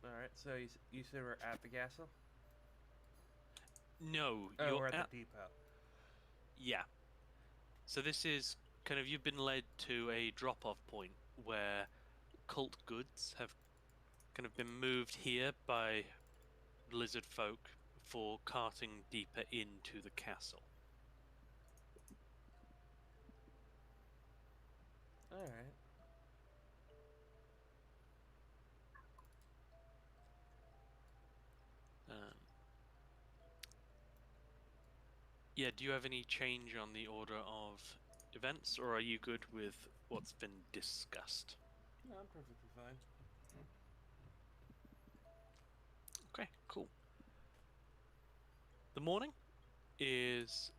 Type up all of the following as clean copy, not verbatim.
Alright, so you said we're at the castle? No, Oh, you're we're at at... the depot. Yeah. So this is kind of, you've been led to a drop-off point where cult goods have kind of been moved here by lizard folk for carting deeper into the castle. Alright. Um, yeah, do you have any change on the order of events, or are you good with what's been discussed? No, I'm perfectly fine. Okay, cool. The morning is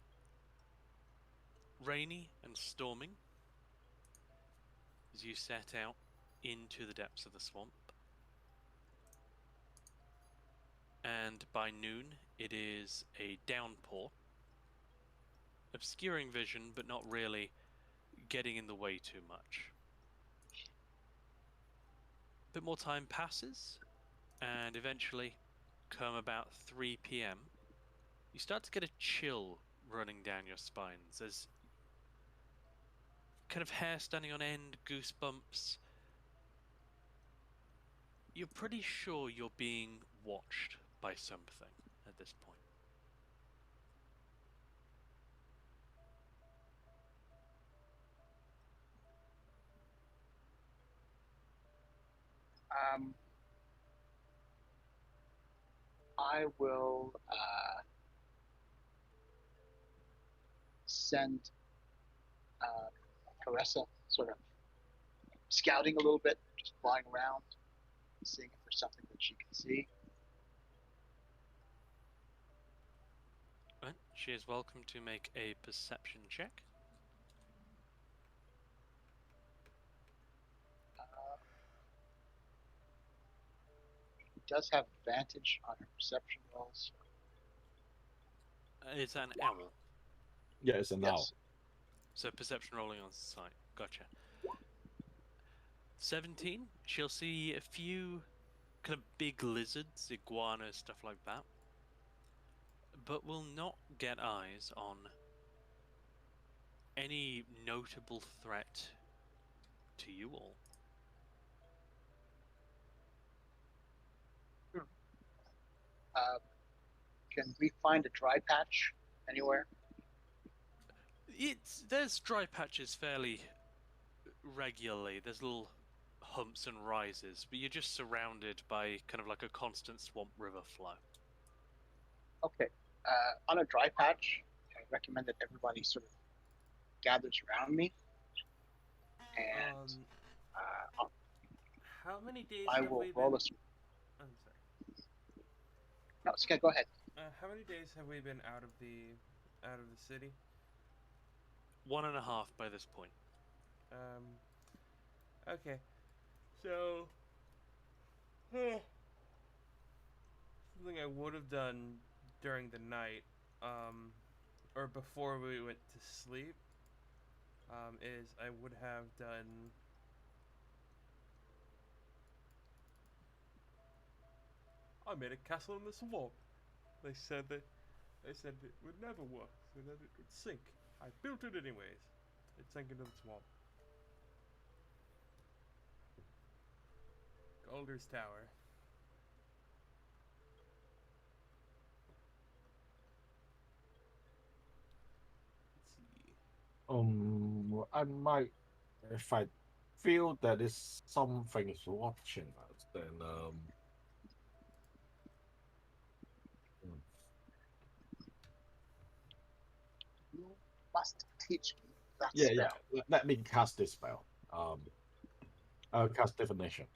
rainy and storming as you set out into the depths of the swamp. And by noon, it is a downpour, obscuring vision, but not really getting in the way too much. A bit more time passes, and eventually, come about 3 p.m., you start to get a chill running down your spines as kind of hair standing on end, goosebumps. You're pretty sure you're being watched by something at this point. Um, I will send Caressa sort of scouting a little bit, just flying around, seeing if there's something that she can see. Right. She is welcome to make a perception check. She does have advantage on her perception rolls. It's an owl, Yeah, it's a now. Yes. so perception rolling on sight. Gotcha. 17. She'll see a few kind of big lizards, iguanas, stuff like that, but will not get eyes on any notable threat to you all. Can we find a dry patch anywhere? There's dry patches fairly regularly. There's little humps and rises, but you're just surrounded by kind of like a constant swamp river flow. Okay. On a dry patch, I recommend that everybody sort of gathers around me, and How many days I have will we roll been... a. I'm sorry. No, it's okay. Go ahead. How many days have we been out of the city? 1.5 by this point. Okay. So something I would have done during the night, or before we went to sleep, is I would have done. I made a castle in the swamp. They said it would never work, so that it would sink. I built it anyways. It sank into the swamp. Galder's Tower. Let's see. I might, if I feel that is something is watching us, then You must teach me that yeah, spell. yeah. Let me cast this spell. I'll cast divination.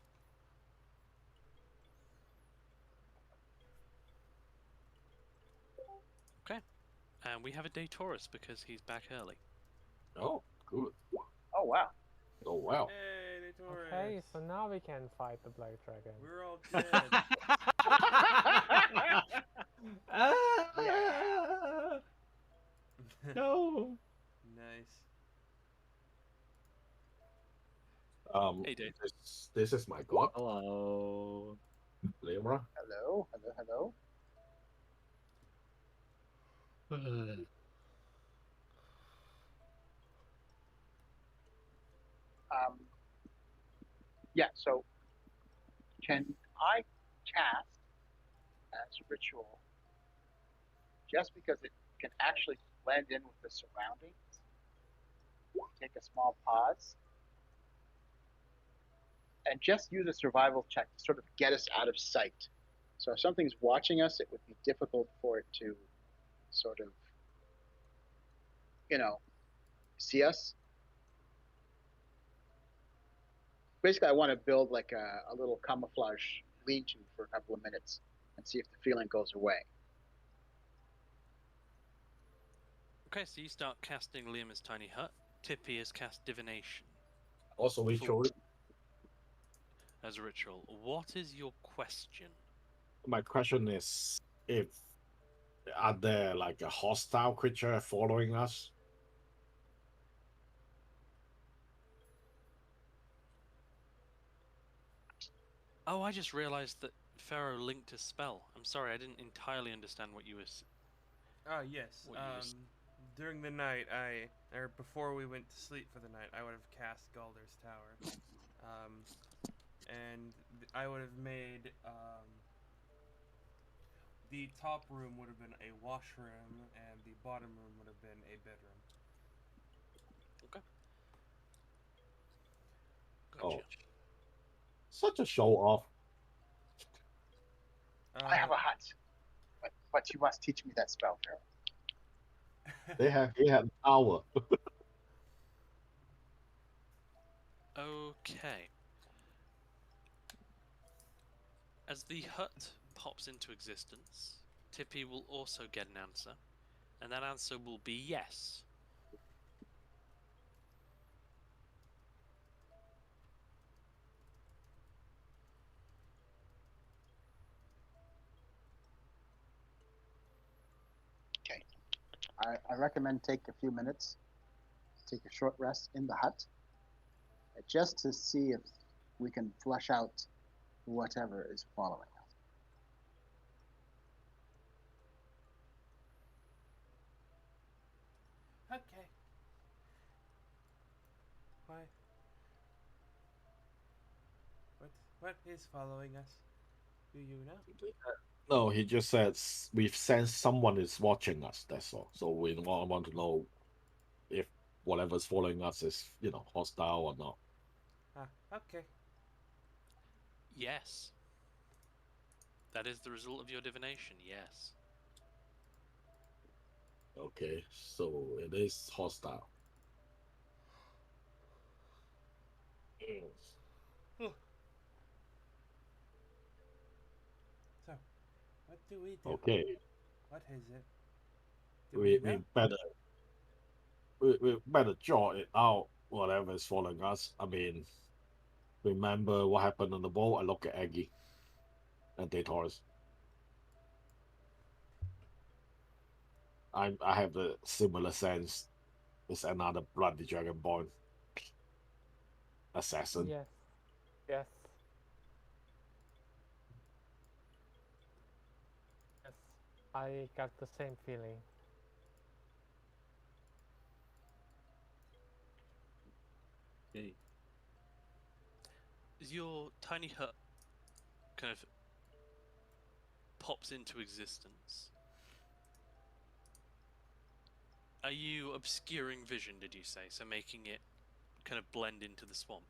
Okay. And we have a day Taurus because he's back early. Oh, good. Oh wow. Oh wow. Hey, the Taurus. Okay, so now we can fight the Black Dragon. We're all dead. No. Nice. Hey, Dave. This is my god. Hello. Please. Libra. Hello, hello, hello. Um, yeah. So can I cast as ritual just because it can actually blend in with the surroundings? Take a small pause and just use a survival check to sort of get us out of sight. So if something's watching us, it would be difficult for it to sort of, you know, see us. Basically, I want to build like a little camouflage lean-to for a couple of minutes and see if the feeling goes away. Okay, so you start casting Liam's tiny hut. Tippy has cast divination Also, we Full. chose. as a ritual. What is your question? My question is, if are there like a hostile creature following us? Oh, I just realized that Pharaoh linked a spell. I'm sorry, I didn't entirely understand what you were. Yes. What you just- During the night, or before we went to sleep for the night, I would have cast Galder's Tower. And I would have made, the top room would have been a washroom, and the bottom room would have been a bedroom. Okay. Oh, Gotcha. such a show off. I have a hut, but you must teach me that spell, Pharaoh. He had power. Okay. As the hut pops into existence, Tippy will also get an answer, and that answer will be yes. Okay. I recommend take a few minutes, take a short rest in the hut, just to see if we can flush out whatever is following us. Okay. Why? What is following us? Do you know? No, he just says we've sensed someone is watching us. That's all. So we want to know if whatever's following us is, hostile or not. Okay. Yes. That is the result of your divination, yes. Okay, so it is hostile. So, what do we do? Okay, What is it? Do we know? we better draw it out. Whatever is following us. I mean, remember what happened on the boat? I look at Aggie and Taurus. I have the similar sense. It's another bloody dragonborn assassin. Yes. Yes. Yes. I got the same feeling. Okay. As your tiny hut kind of pops into existence, are you obscuring vision, did you say? So making it kind of blend into the swamp?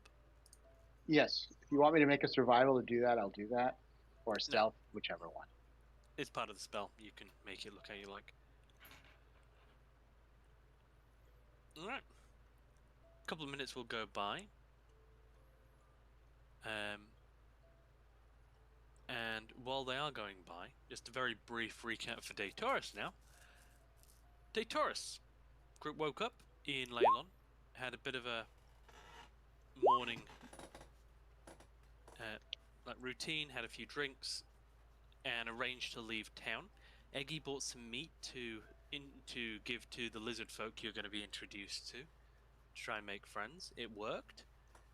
Yes. If you want me to make a survival to do that, I'll do that. Or a stealth, whichever one. It's part of the spell. You can make it look how you like. Alright. A couple of minutes will go by. And while they are going by, just a very brief recap for Daytaurus now. Daytaurus group woke up in Leylon, had a bit of a morning routine, had a few drinks, and arranged to leave town. Eggy bought some meat to give to the lizard folk you're going to be introduced to try and make friends. It worked.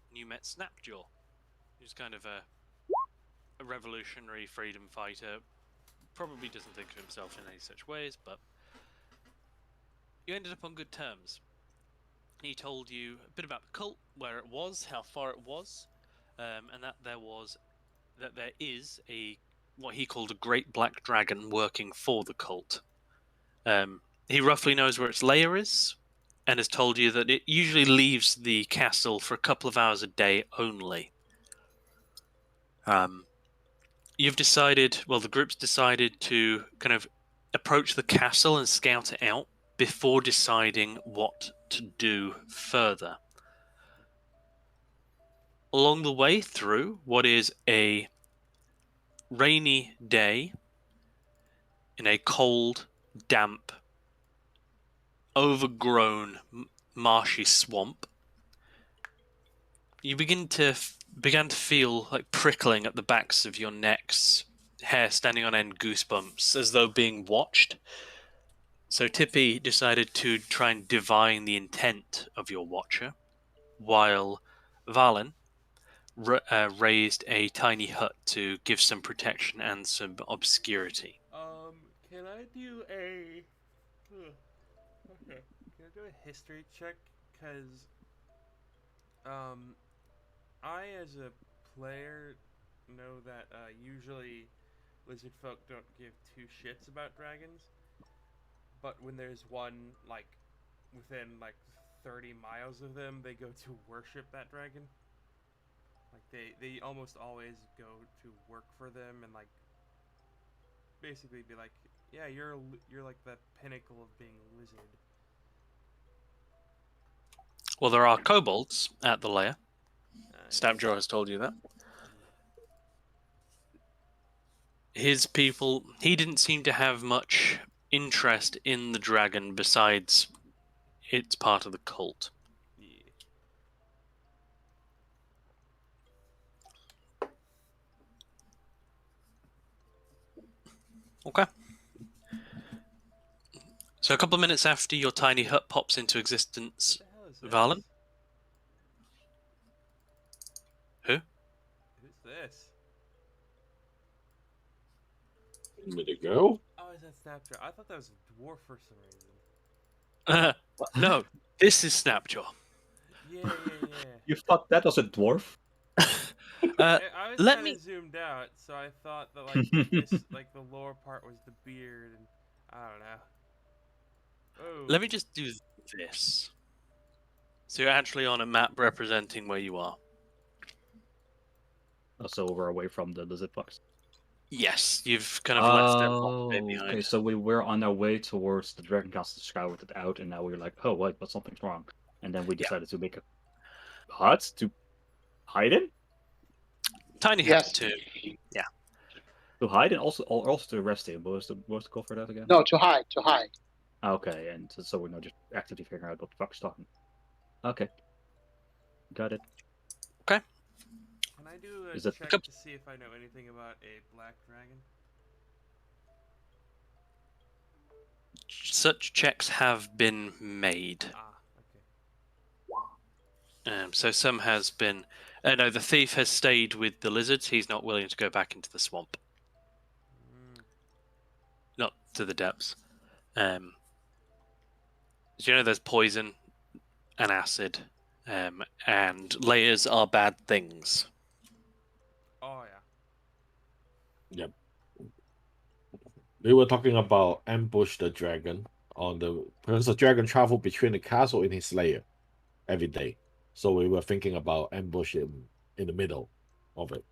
And you met Snapjaw, who's kind of a a revolutionary freedom fighter. Probably doesn't think of himself in any such ways, but you ended up on good terms. He told you a bit about the cult, where it was, how far it was, and that there is a what he called a great black dragon working for the cult. He roughly knows where its lair is, and has told you that it usually leaves the castle for a couple of hours a day only. You've decided, well, the group's decided to kind of approach the castle and scout it out before deciding what to do further. Along the way through what is a rainy day in a cold, damp, overgrown, marshy swamp, you began to feel like prickling at the backs of your necks, hair standing on end, goosebumps, as though being watched. So Tippy decided to try and divine the intent of your watcher, while Valen raised a tiny hut to give some protection and some obscurity. Can I do a... Okay. Can I do a history check? Because, I, as a player, know that, usually lizard folk don't give two shits about dragons. But when there's one, like, within, like, 30 miles of them, they go to worship that dragon. Like, they almost always go to work for them and, like, basically be like, yeah, you're like the pinnacle of being a lizard. Well, there are kobolds at the lair. Nice. Snapjaw has told you that. His people, he didn't seem to have much interest in the dragon besides it's part of the cult. Yeah. Okay. So a couple of minutes after your tiny hut pops into existence, Who the hell is this? Valen? Who? Who's this? A minute ago. Oh, is that Snapchat? I thought that was a dwarf for some reason. No, this is Snapjaw. Yeah. You thought that was a dwarf? I was let kind me- of zoomed out, so I thought that like this, like the lower part was the beard, and I don't know. Oh. Let me just do this. So you're actually on a map representing where you are. So we're away from the lizard fox. Yes, you've kind of left them Oh, a bit behind. okay. So we were on our way towards the dragon castle, scoured it out, and now we're like, oh wait, but something's wrong. And then we Yeah. decided to make a hut to hide in. Tiny Yes. hut too. To hide and also to rest him. What was the call for that again? No, to hide, to hide. Okay, and so we're not just actively figuring out what the fuck's talking. Okay. Got it. Can I do a Is it- check to see if I know anything about a black dragon? Such checks have been made. Ah, okay. So some has been. No, the thief has stayed with the lizards. He's not willing to go back into the swamp, not to the depths. So you know, there's poison and acid, and layers are bad things. Oh yeah. We were talking about ambush the dragon on the because the dragon traveled between the castle and his lair every day. So we were thinking about ambush him in the middle of it.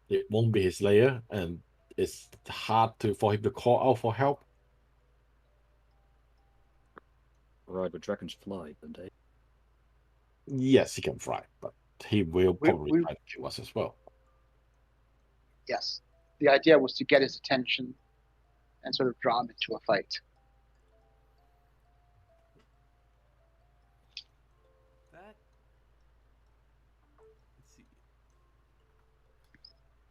It won't be his lair, and it's hard for him to call out for help. Right, but dragons fly, don't they? Yes, he can fly, but he will probably we- try to kill us as well. Yes. The idea was to get his attention and sort of draw him into a fight. That. Let's see.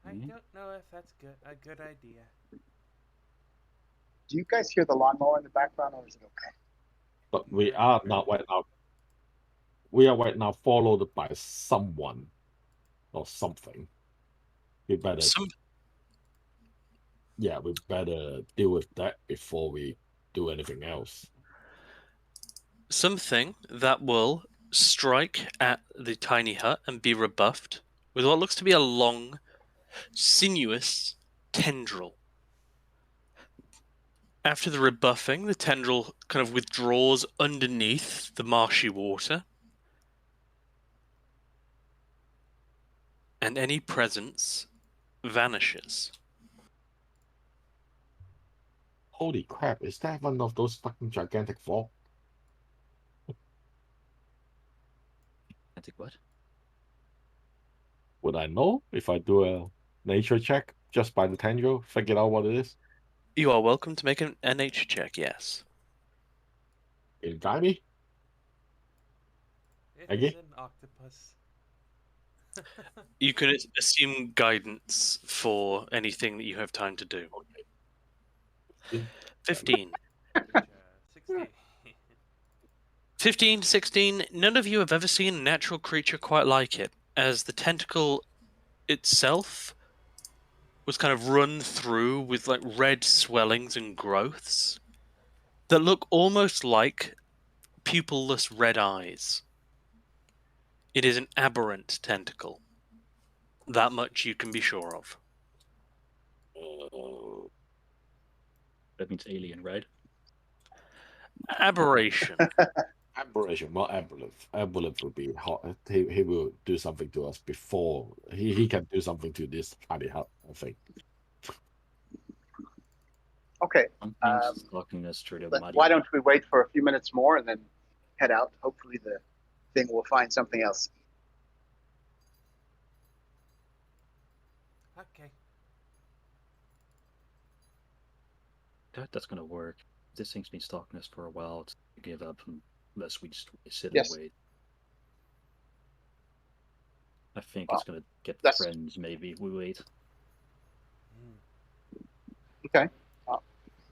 I Mhm. don't know if that's a good idea. Do you guys hear the lawnmower in the background, or is it okay? But we Yeah, are right. not right now. We are right now followed by someone. or something. We better, yeah, we better deal with that before we do anything else. Something that will strike at the tiny hut and be rebuffed with what looks to be a long, sinuous tendril. After the rebuffing, the tendril kind of withdraws underneath the marshy water, and any presence vanishes. Holy crap, is that one of those fucking gigantic frog? I think what? Would I know if I do a nature check just by the tendril, figure out what it is? You are welcome to make an NH check, yes. It got me? It Okay. is an octopus. You can assume guidance for anything that you have time to do. 15. 16. 15, 16, none of you have ever seen a natural creature quite like it, as the tentacle itself was kind of run through with like red swellings and growths that look almost like pupilless red eyes. It is an aberrant tentacle. That much you can be sure of. That means alien, right? Aberration. Aberration, not Aboleth. Aboleth would be hot. He will do something to us before he can do something to this tiny hut, I think. Okay. Something's stalking us through the But muddy. why don't we wait for a few minutes more and then head out? Hopefully the thing will find something else. Okay. That's gonna work. This thing's been stalking us for a while. It's give up unless we just sit Yes. and wait. I think Well, it's gonna get that's- friends. Maybe we wait. Okay. Well,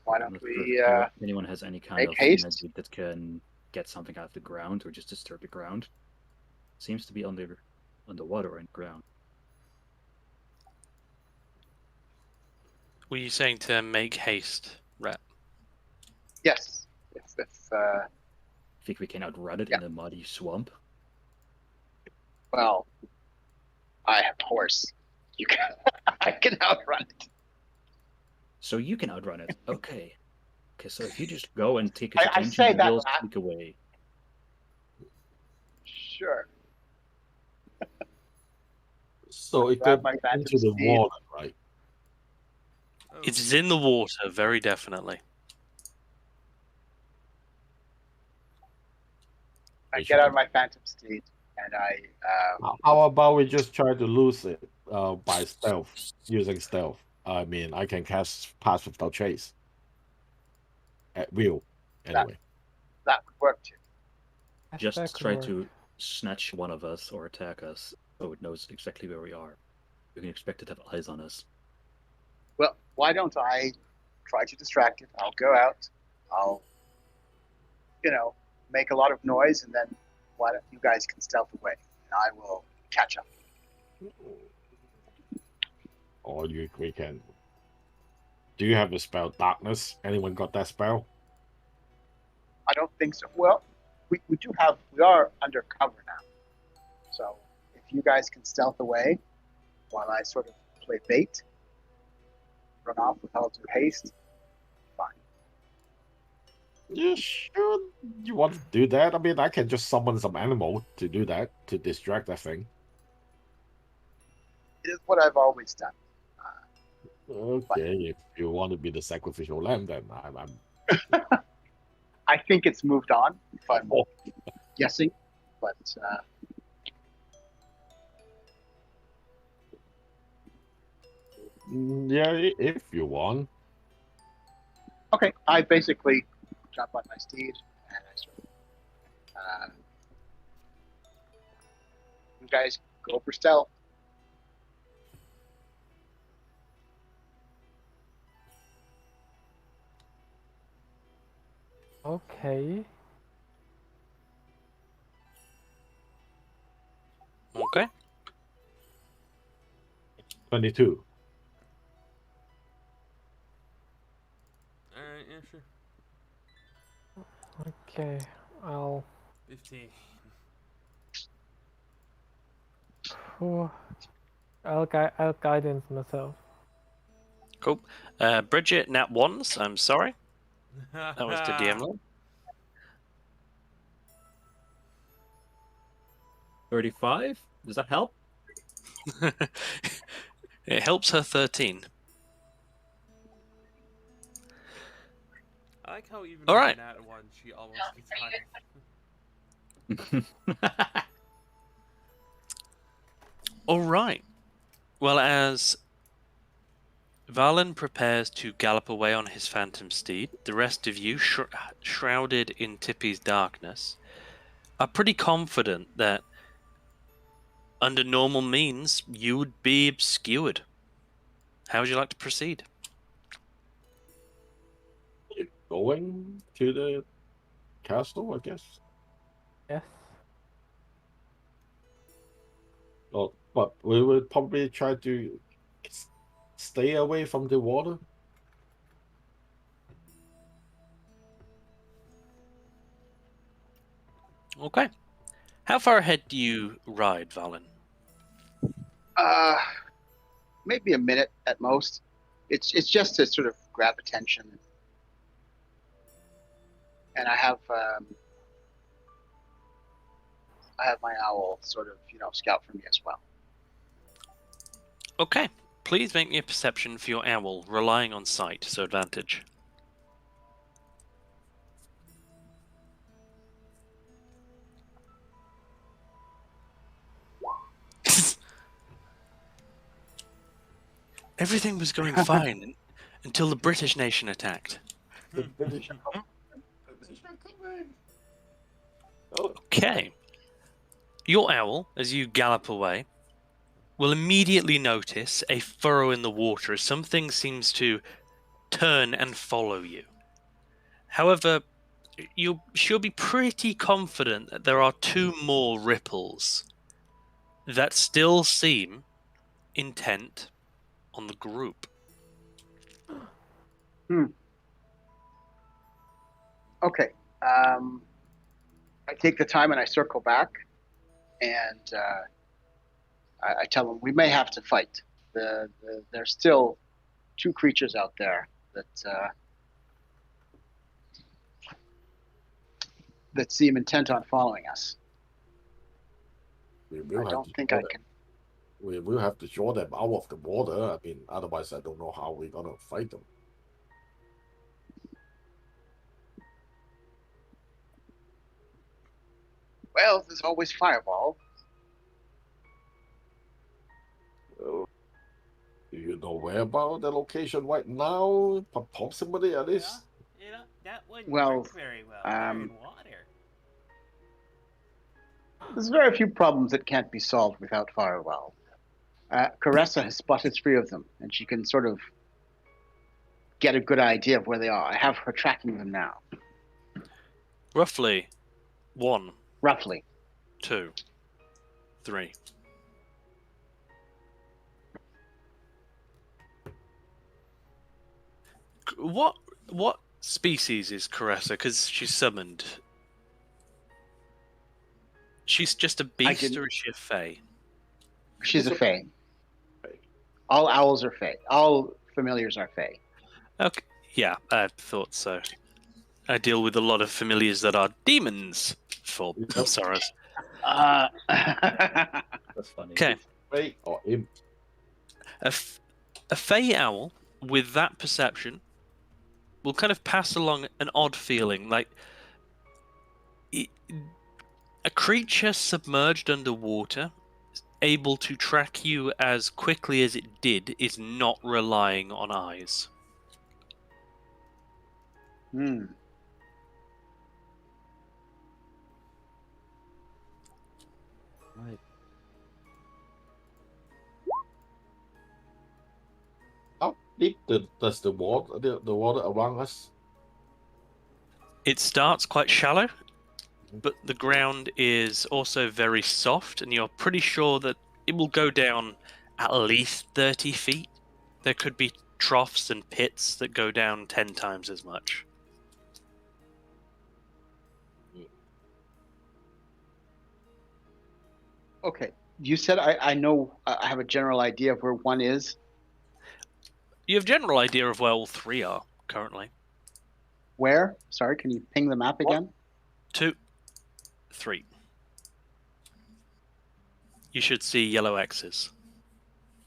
why don't If we? anyone has any kind make of haste? magic that can get something out of the ground or just disturb the ground? Seems to be underwater or in the ground. Were you saying to make haste, Rat? Yes. If Think we can outrun it Yeah. in the muddy swamp? well, I have a horse. You can. I can outrun it. So you can outrun it. Okay. Okay, so if you just go and take its I attention, say you that will laugh- sneak away. Sure. So it Grab got my phantom into the steed. water, right? Oh, It's in the water, very definitely. I get out my phantom steed and I. How about we just try to lose it by stealth, using stealth? I mean, I can cast Pass Without Trace at will, anyway. That would work too. Yes, that Just could try work. to snatch one of us or attack us so it knows exactly where we are. You can expect it to have eyes on us. Well, why don't I try to distract it? I'll go out. I'll, make a lot of noise, and then why don't you guys can stealth away, and I will catch up. Or we can. Do you have the spell Darkness? Anyone got that spell? I don't think so. Well, we are undercover now. So if you guys can stealth away while I sort of play bait, run off with all due haste, fine. You sure you want to do that? I mean, I can just summon some animal to do that, to distract that thing. It is what I've always done. Okay, if you want to be the sacrificial lamb, then I'm I think it's moved on, if I'm guessing, but yeah, if you want. okay. I basically jump on my steed and I sort of, you guys go for stealth. Okay. Okay. 22. Alright, yeah, sure. Okay, I'll 15. Phew. I'll guidance myself. Cool. Bridget, nat ones. I'm sorry. That was to DM level. 35? Does that help? It helps her 13. I like how even All with right. that one, she almost gets higher. All right. Well, as Valen prepares to gallop away on his phantom steed, the rest of you, shrouded in Tippy's darkness, are pretty confident that under normal means you would be obscured. How would you like to proceed? Going to the castle, I guess. Yes. Oh, but we will probably try to stay away from the water. Okay. How far ahead do you ride, Valen? Maybe a minute at most. It's just to sort of grab attention, and I have my owl sort of scout for me as well. Okay. Please make me a perception for your owl, relying on sight, so advantage. Everything was going fine until the British nation attacked. The British are coming. Oh, Okay. Your owl, as you gallop away, will immediately notice a furrow in the water as something seems to turn and follow you. However, she'll be pretty confident that there are two more ripples that still seem intent on the group. Okay. I take the time and I circle back, and I tell them we may have to fight. There's still two creatures out there that seem intent on following us. we will I have don't to think draw I them. can. We will have to draw them out of the water. I mean, otherwise, I don't know how we're gonna fight them. Well, there's always Fireball. Do you know where about the location right now? Approximately at least. That wouldn't Well, work very well. They're in water. There's very few problems that can't be solved without Firewall. Caressa has spotted 3 of them, and she can sort of get a good idea of where they are. I have her tracking them now. Roughly 1, Roughly. 2, 3. What species is Caressa? Because she's summoned. She's just a beast, or is she a fae? She's a fae. All owls are fae. All familiars are fae. Okay, yeah, I thought so. I deal with a lot of familiars that are demons for Saras. That's funny. Okay. Wait, or imp. A fae owl with that perception will kind of pass along an odd feeling, like a creature submerged underwater, able to track you as quickly as it did, is not relying on eyes. Hmm. Right. How deep does the water around us? It starts quite shallow, but the ground is also very soft, and you're pretty sure that it will go down at least 30 feet. There could be troughs and pits that go down 10 times as much. Okay. You said I know I have a general idea of where one is. You have a general idea of where all three are currently. Where? Sorry, can you ping the map again? 2, 3. You should see yellow X's.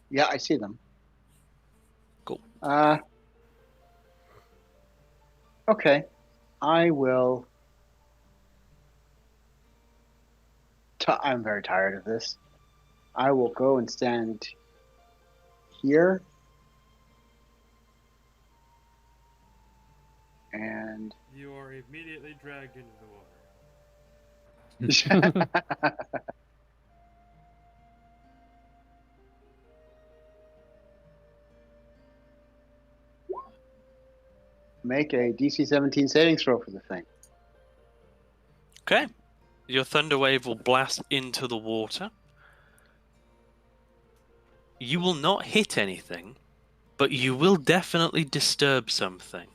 Yeah, I see them. Cool. Okay. I will. I'm very tired of this. I will go and stand here. And You are immediately dragged into the water. make a DC 17 saving throw for the thing. Okay. Your thunder wave will blast into the water. You will not hit anything, but you will definitely disturb something.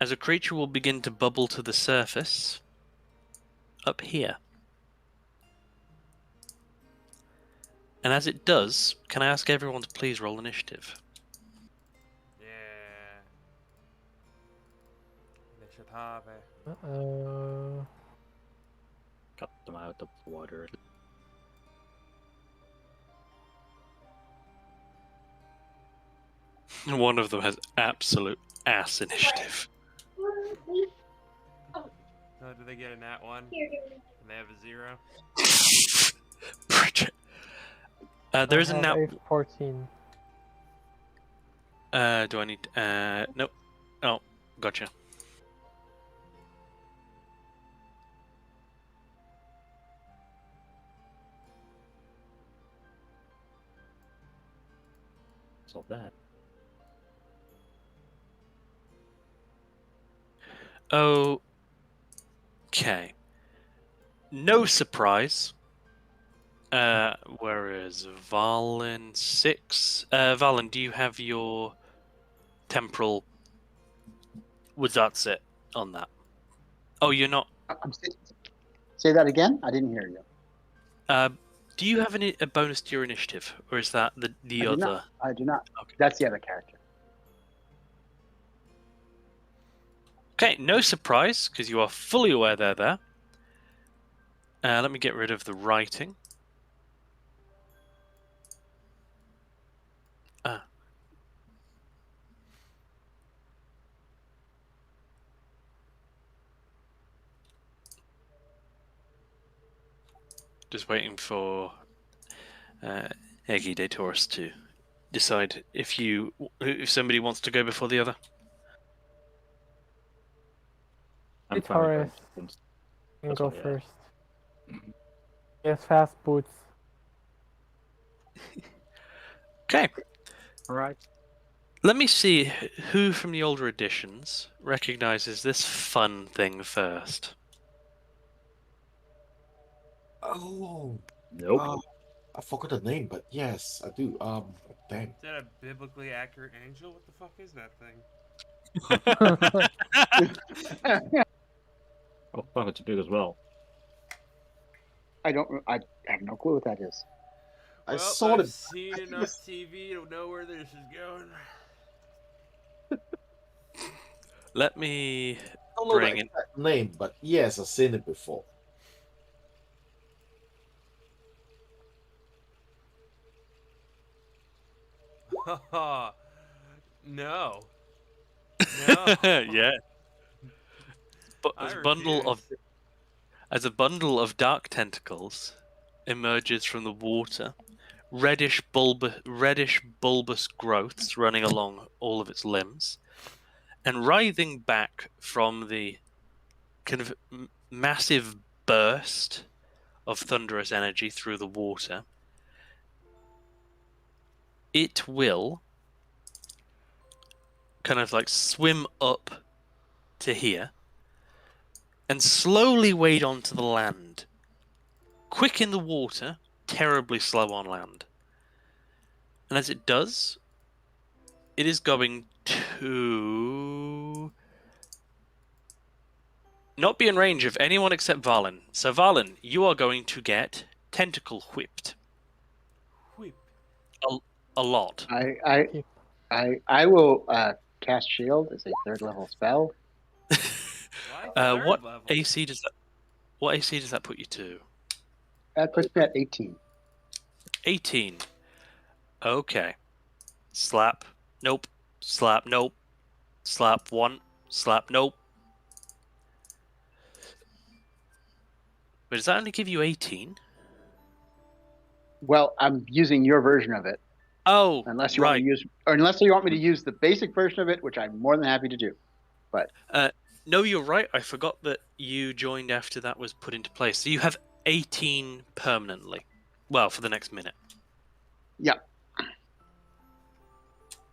As a creature will begin to bubble to the surface up here. And as it does, can I ask everyone to please roll initiative? Yeah. Initiative. Cut them out of the water. One of them has absolute ass initiative. So do they get a nat 1? And they have a 0? Bridget. There is a nat. a 14. Do I need? Nope. Oh, gotcha. Solve that. Okay. No surprise. Whereas Valen 6. Valen, do you have your temporal? Was that it on that? Oh, you're not. Say that again? I didn't hear you. Do you have a bonus to your initiative, or is that the I other? do not. I do not. Okay. That's the other character. Okay, no surprise, because you are fully aware they're there. Let me get rid of the writing. Just waiting for Eggy de Taurus to decide if somebody wants to go before the other. I'm Hey, fine with Taurus. going. You can That's go all, yeah. first. Yes, fast boots. Okay, All right. let me see who from the older editions recognizes this fun thing first. Oh, Nope. I forgot the name, but yes, I do. Damn. Is that a biblically accurate angel? What the fuck is that thing? Oh, fuck, it's big as well. I have no clue what that is. I Well, saw I've it. seen I think enough TV to know where this is going. Let me I don't know the bring in. exact name, but yes, I've seen it before. No. No. Yeah. But I as a bundle of dark tentacles emerges from the water, reddish bulbous growths running along all of its limbs, and writhing back from the kind of massive burst of thunderous energy through the water, it will kind of like swim up to here and slowly wade onto the land. Quick in the water, terribly slow on land. And as it does, it is going to not be in range of anyone except Valen. So Valen, you are going to get tentacle whipped Whip. a lot. I will cast shield as a 3rd level spell. Why What third level? AC does that? What AC does that put you to? That puts me at 18. 18. Okay. Slap. Nope. Slap. Nope. Slap 1. Slap. Nope. But does that only give you 18? Well, I'm using your version of it. Oh, Unless you want me right. to use, or unless you want me to use the basic version of it, which I'm more than happy to do. But No, you're right. I forgot that you joined after that was put into place. So you have 18 permanently. Well, for the next minute. yeah,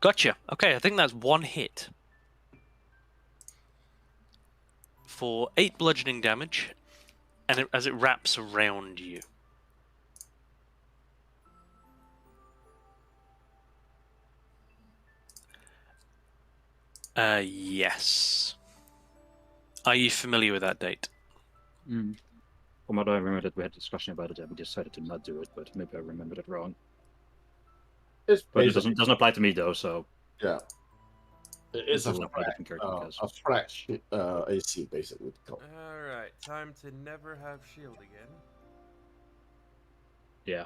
Gotcha. Okay, I think that's 1 hit. For 8 bludgeoning damage, and as it wraps around you. Yes. Are you familiar with that date? From what I remember, that we had a discussion about it, and we decided to not do it. But maybe I remembered it wrong. It's But it basically, doesn't apply to me though. So yeah. It's a will apply to different characters. flat AC basically. Alright, time to never have shield again. Yeah.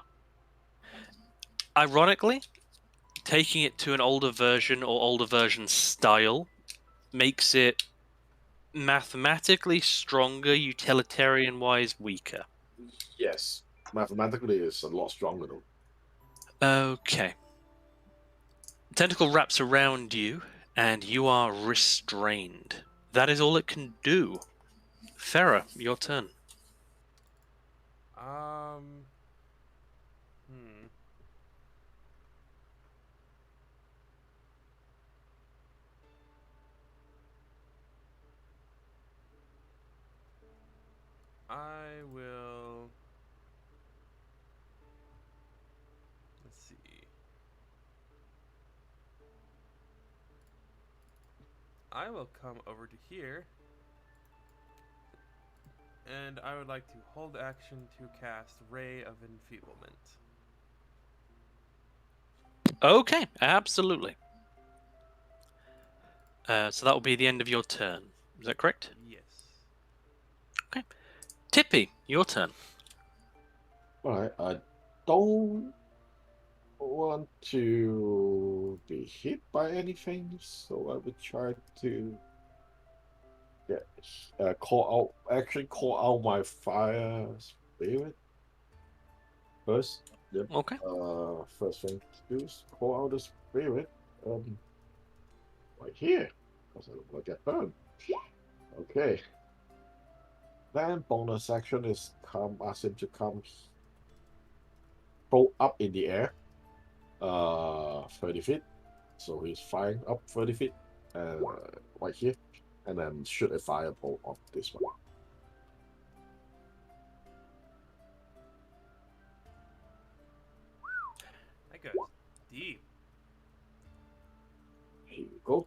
Ironically, taking it to an older version or older version style makes it mathematically stronger, utilitarian-wise weaker. Yes, mathematically it's a lot stronger though. Okay. Tentacle wraps around you, and you are restrained. That is all it can do. Farah, your turn. I will. Let's see. I will come over to here. And I would like to hold action to cast Ray of Enfeeblement. Okay, absolutely. So that will be the end of your turn. Is that correct? Yes. Okay. Tippy, your turn. Alright, I don't want to be hit by anything, so I would try to call out my fire spirit first. Yep. Okay. First thing to do is call out the spirit. Right here, because I don't want to get burned. Okay. Then bonus action is ask him to come throw up in the air. 30 feet. So he's flying up 30 feet. Right here. And then shoot a fireball off this one. That goes deep. Here you go.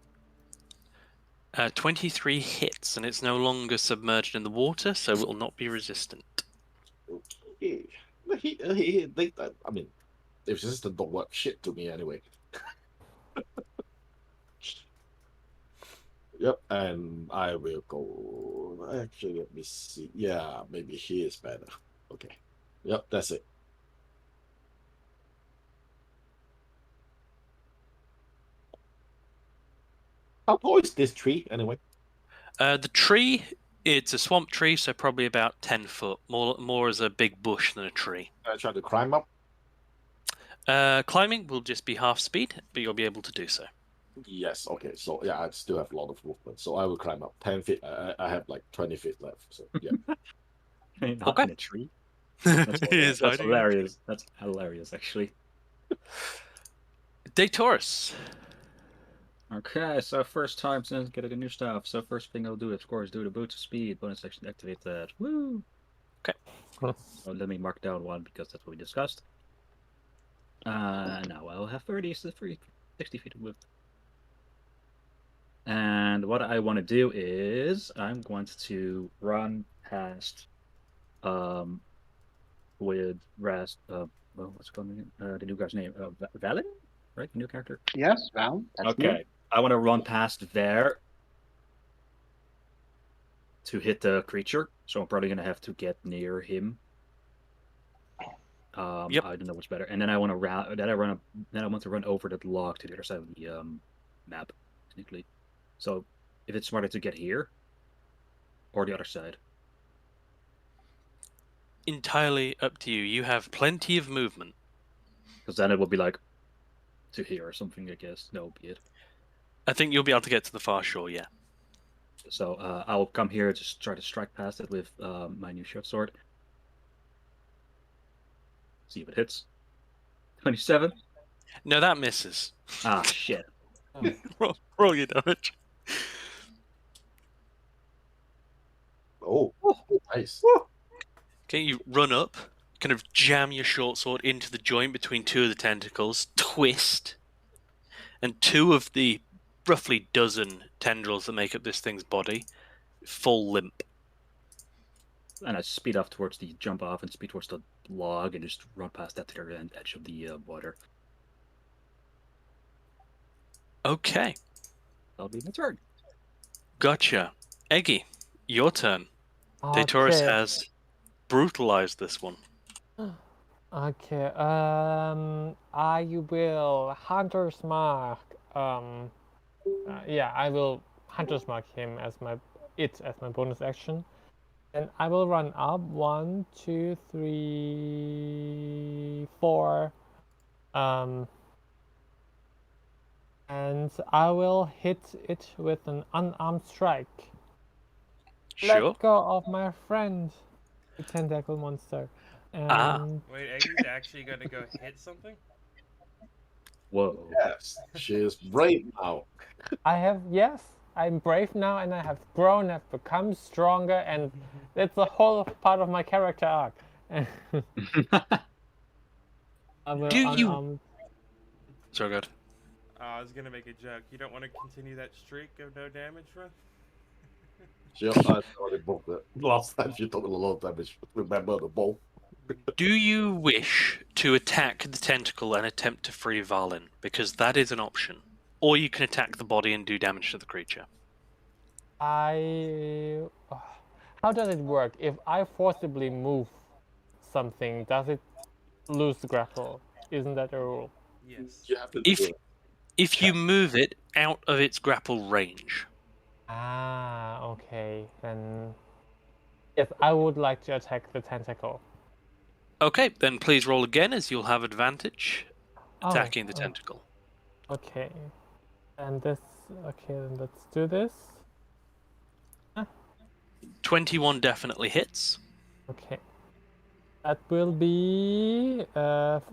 23 hits, and it's no longer submerged in the water, so it will not be resistant. Okay. I mean, if resistant don't work shit to me anyway. Yep, and I will go. Actually, let me see. Yeah, maybe he is better. Okay. Yep, that's it. How tall is this tree anyway? The tree, it's a swamp tree, so probably about 10 foot. More as a big bush than a tree. I try to climb up. Climbing will just be half speed, but you'll be able to do so. Yes, okay. So yeah, I still have a lot of movement. So I will climb up 10 feet. I have like 20 feet left. So yeah. Not Okay. in a tree. He is That's hiding in a hilarious. That's hilarious, actually. Daytaurus. Okay, so first time since getting a new stuff. So first thing I'll do, of course, do the boots of speed. Bonus action, activate that. Woo! Okay. So let me mark down one because that's what we discussed. Now I'll have 60 feet of movement. And what I want to do is I'm going to run past with Rast what's it called again? The new guy's name? Valen? Right? The new character? Yes, Val. That's me. Okay. I want to run past there to hit the creature, so I'm probably gonna have to get near him. Yep. I don't know what's better. And then I want to run over that log to the other side of the map, technically. So if it's smarter to get here or the other side. Entirely up to you. You have plenty of movement. Because then it will be like to here or something, I guess. That would be it. I think you'll be able to get to the far shore, yeah. So I'll come here, just try to strike past it with my new short sword. See if it hits. 27. No, that misses. Ah, shit. roll your damage. Oh, nice. Okay, you run up, kind of jam your short sword into the joint between two of the tentacles, twist, and two of the roughly dozen tendrils that make up this thing's body fall limp. And I speed off towards the jump off and speed towards the log and just run past that to the edge of the water. Okay. That'll be my turn. Gotcha. Eggy, your turn. Daytaurus Okay. has brutalized this one. Okay. I will Hunter's Mark. Yeah, I will Hunter's Mark him as my bonus action. And I will run up 1, 2, 3, 4. And I will hit it with an unarmed strike. Sure. Let go of my friend, the tentacle monster. And Wait, Eggy's actually gonna go hit something? Whoa. Yes, she is brave now. I'm brave now, and I have grown, I've become stronger, and it's a whole part of my character arc. I will Do you- unarmed. So good. I was gonna make a joke. You don't want to continue that streak of no damage run? She already broke it. Last time she took a lot of damage. Remember the bow? Do you wish to attack the tentacle and attempt to free Valen? Because that is an option. Or you can attack the body and do damage to the creature. How does it work? If I forcibly move something, does it lose the grapple? Isn't that a rule? Yes. You have to If- do it. If you move it out of its grapple range. Ah, okay. Then yes, I would like to attack the tentacle. Okay, then please roll again as you'll have advantage Oh, attacking the tentacle. Okay. And this. Okay, then let's do this. 21 definitely hits. Okay. That will be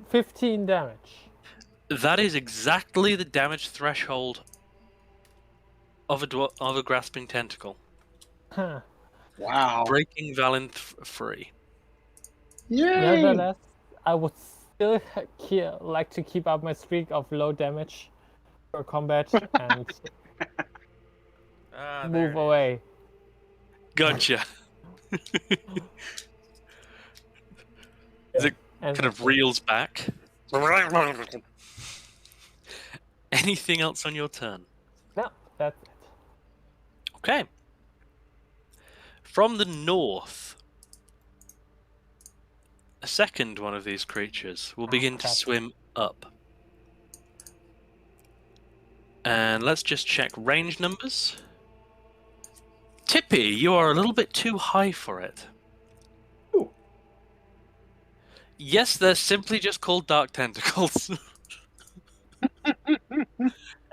15 damage. That is exactly the damage threshold of a grasping tentacle, Huh. Wow. breaking Valen free. Yay! Nevertheless, I would still like to keep up my streak of low damage for combat and Ah, there move it is. away. Gotcha. And Kind of reels back. Anything else on your turn? No, that's it. Okay. From the north, a second one of these creatures will begin to crap. swim up. And let's just check range numbers. Tippy, you are a little bit too high for it. Ooh. Yes, they're simply just called dark tentacles.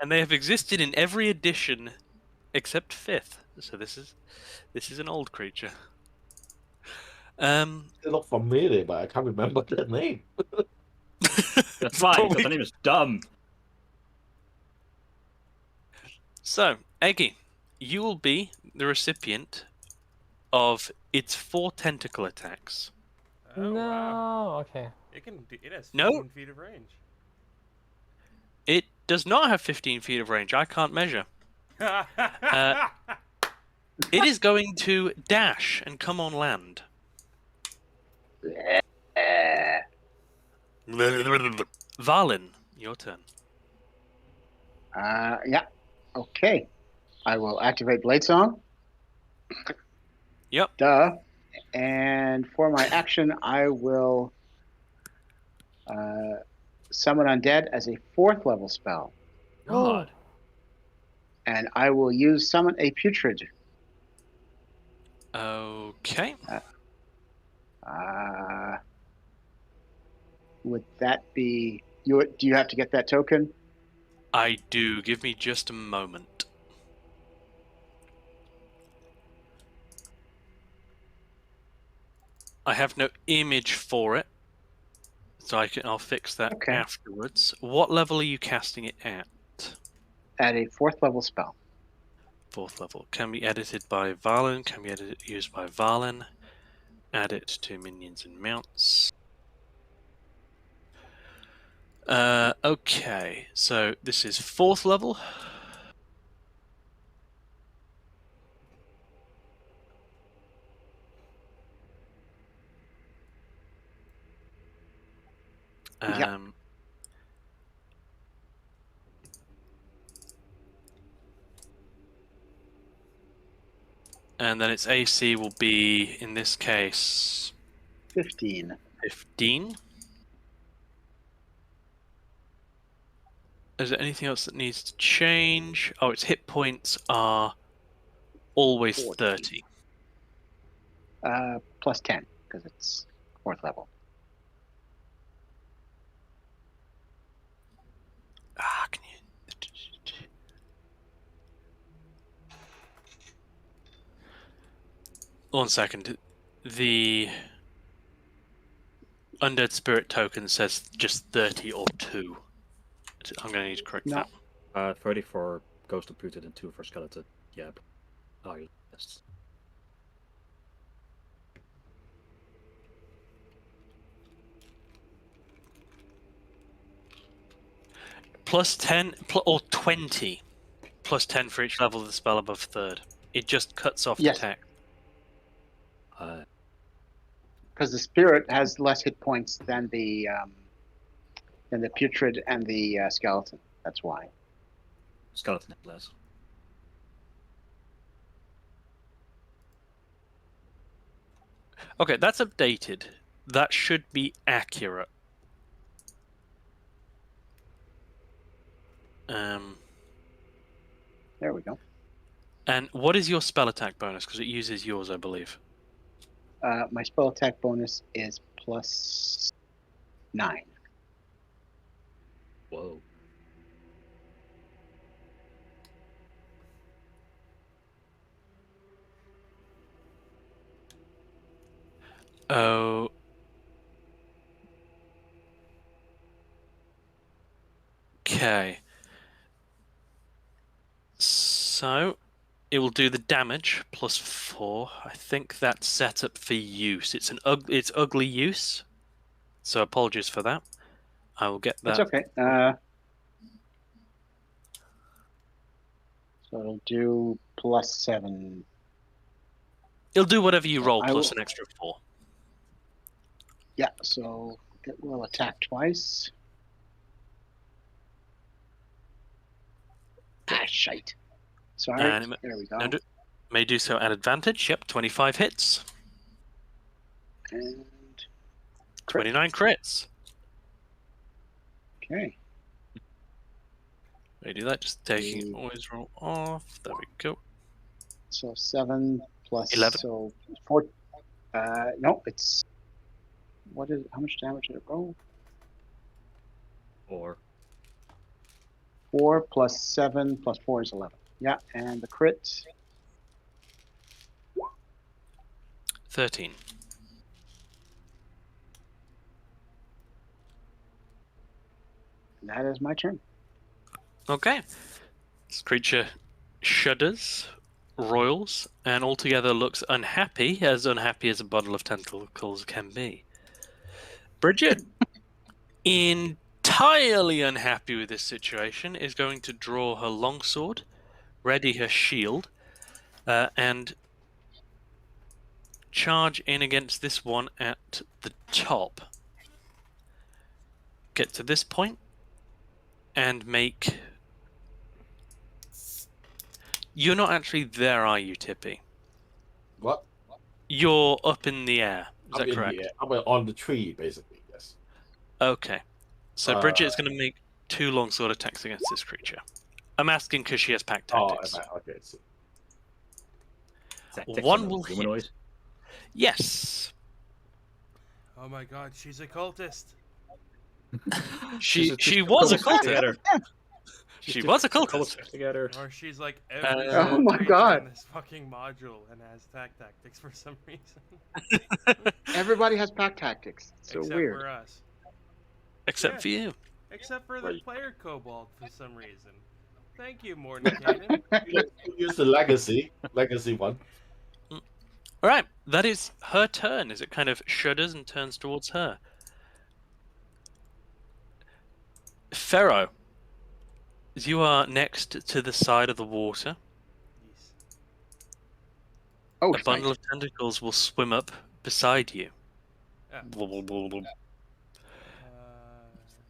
And they have existed in every edition except 5th. So this is an old creature. They look familiar, but I can't remember their name. That's fine, because the name is dumb. So, Eggy, you will be the recipient of its 4 tentacle attacks. Oh, No, wow. okay. It has 15 No. feet of range. It does not have 15 feet of range. I can't measure. It is going to dash and come on land. Valin, your turn. Yeah. Okay. I will activate Blade Song. Yep. Duh. And for my action, I will summon Undead as a 4th level spell. God. And I will use Summon a Putrid. Okay. Would that be... Do you have to get that token? I do. Give me just a moment. I have no image for it, so I'll fix that Okay. afterwards. What level are you casting it at? At a 4th level spell. 4th level. Can be edited by Valen. Can be used by Valen. Add it to minions and mounts. Okay, so this is 4th level. Yep. And then its AC will be, in this case, 15. 15. Is there anything else that needs to change? Oh, its hit points are always 30. Plus 10, because it's 4th level. Can you... 1 second. The Undead Spirit token says just 30 or 2. I'm going to need to correct that. 30 for Ghost of Putrid and 2 for Skeleton. Yeah. Oh, yes. Plus 10 or 20. Plus 10 for each level of the spell above 3rd. It just cuts off the text. Because the spirit has less hit points than the putrid and the skeleton. That's why. Skeleton has less. Okay, that's updated. That should be accurate. There we go. And what is your spell attack bonus? Because it uses yours, I believe. My spell attack bonus is plus 9. Whoa. Oh. Okay. So, it will do the damage plus 4. I think that's set up for use. It's ugly use. So apologies for that. I will get that. That's okay. So it'll do plus 7. It'll do whatever you roll I plus will- an extra 4. Yeah, so it will attack twice. Shite. Sorry. And There we go. May do so at advantage. Yep, 25 hits. And 29 crits. Okay. May do that. Just taking always roll off. There we go. So 7 plus 11. So 4. No, it's how much damage did it roll? 4. 4 plus 7 plus 4 is 11. Yeah, and the crit. 13. That is my turn. Okay. This creature shudders, roils, and altogether looks unhappy as a bundle of tentacles can be. Bridget, in entirely unhappy with this situation, is going to draw her longsword, ready her shield, and charge in against this one at the top. Get to this point and make... You're not actually there, are you, Tippy? What? You're up in the air. Is that in correct? the air. I'm on the tree, basically. Yes. Okay. So Bridget is going to make 2 longsword attacks against this creature. I'm asking because she has pack tactics. Okay. So, Tactics One on a will hit. humanoid. Yes. Oh my god, she's a cultist. She She's was a cult cultist. together. She was a cultist. Together. Or she's like every Oh single my creature God. in this fucking module and has pack tactics for some reason. Everybody has pack tactics. It's so Except weird. for us. Except Yeah. for you. Except for the Right. player kobold for some reason. Thank you, Mordenkainen. use the legacy one. All right, that is her turn as it kind of shudders and turns towards her. Pharaoh, you are next to the side of the water. Yes. Oh, A bundle of tentacles will swim up beside you. Ah,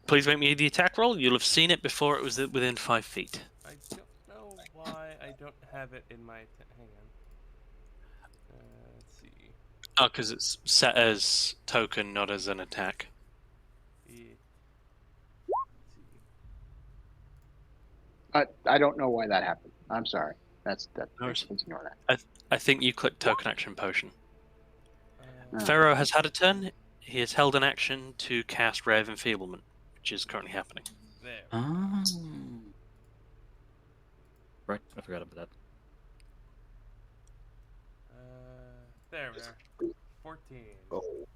Please uh, make me the attack roll. You'll have seen it before it was within 5 feet. I don't know why I don't have it in my... hang on. Let's see. Oh, because it's set as token, not as an attack. Yeah. Let's see. I don't know why that happened. I'm sorry. That's that. No worries. Let's ignore that. I think you clicked token action potion. Uh, Pharaoh has had a turn. He has held an action to cast Ray of Enfeeblement, which is currently happening. there. Oh. Right, I forgot about that. There we are. 14. Oh,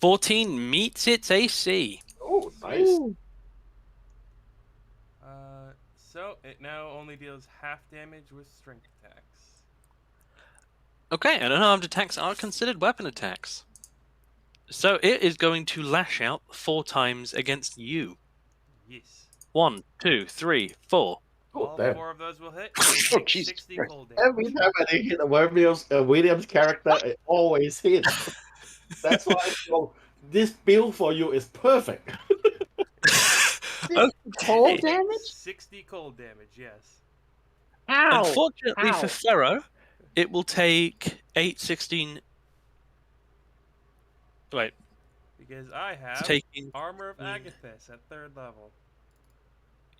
14 meets its AC. oh, nice. So it now only deals half damage with strength attacks. Okay, and unarmed attacks are considered weapon attacks. So it is going to lash out 4 times against you. Yes. 1, 2, 3, 4. Oh, All damn. 4 of those will hit. Oh, You'll take Jesus 60 Christ. cold damage. Every time I hit a Williams character, it always hits. That's why this build for you is perfect. Cold damage? 60 cold damage, yes. Ow! Unfortunately Ow. for Pharaoh, it will take 8, 16... Wait, Because I it's have taking... Armor of Agathis at 3rd level.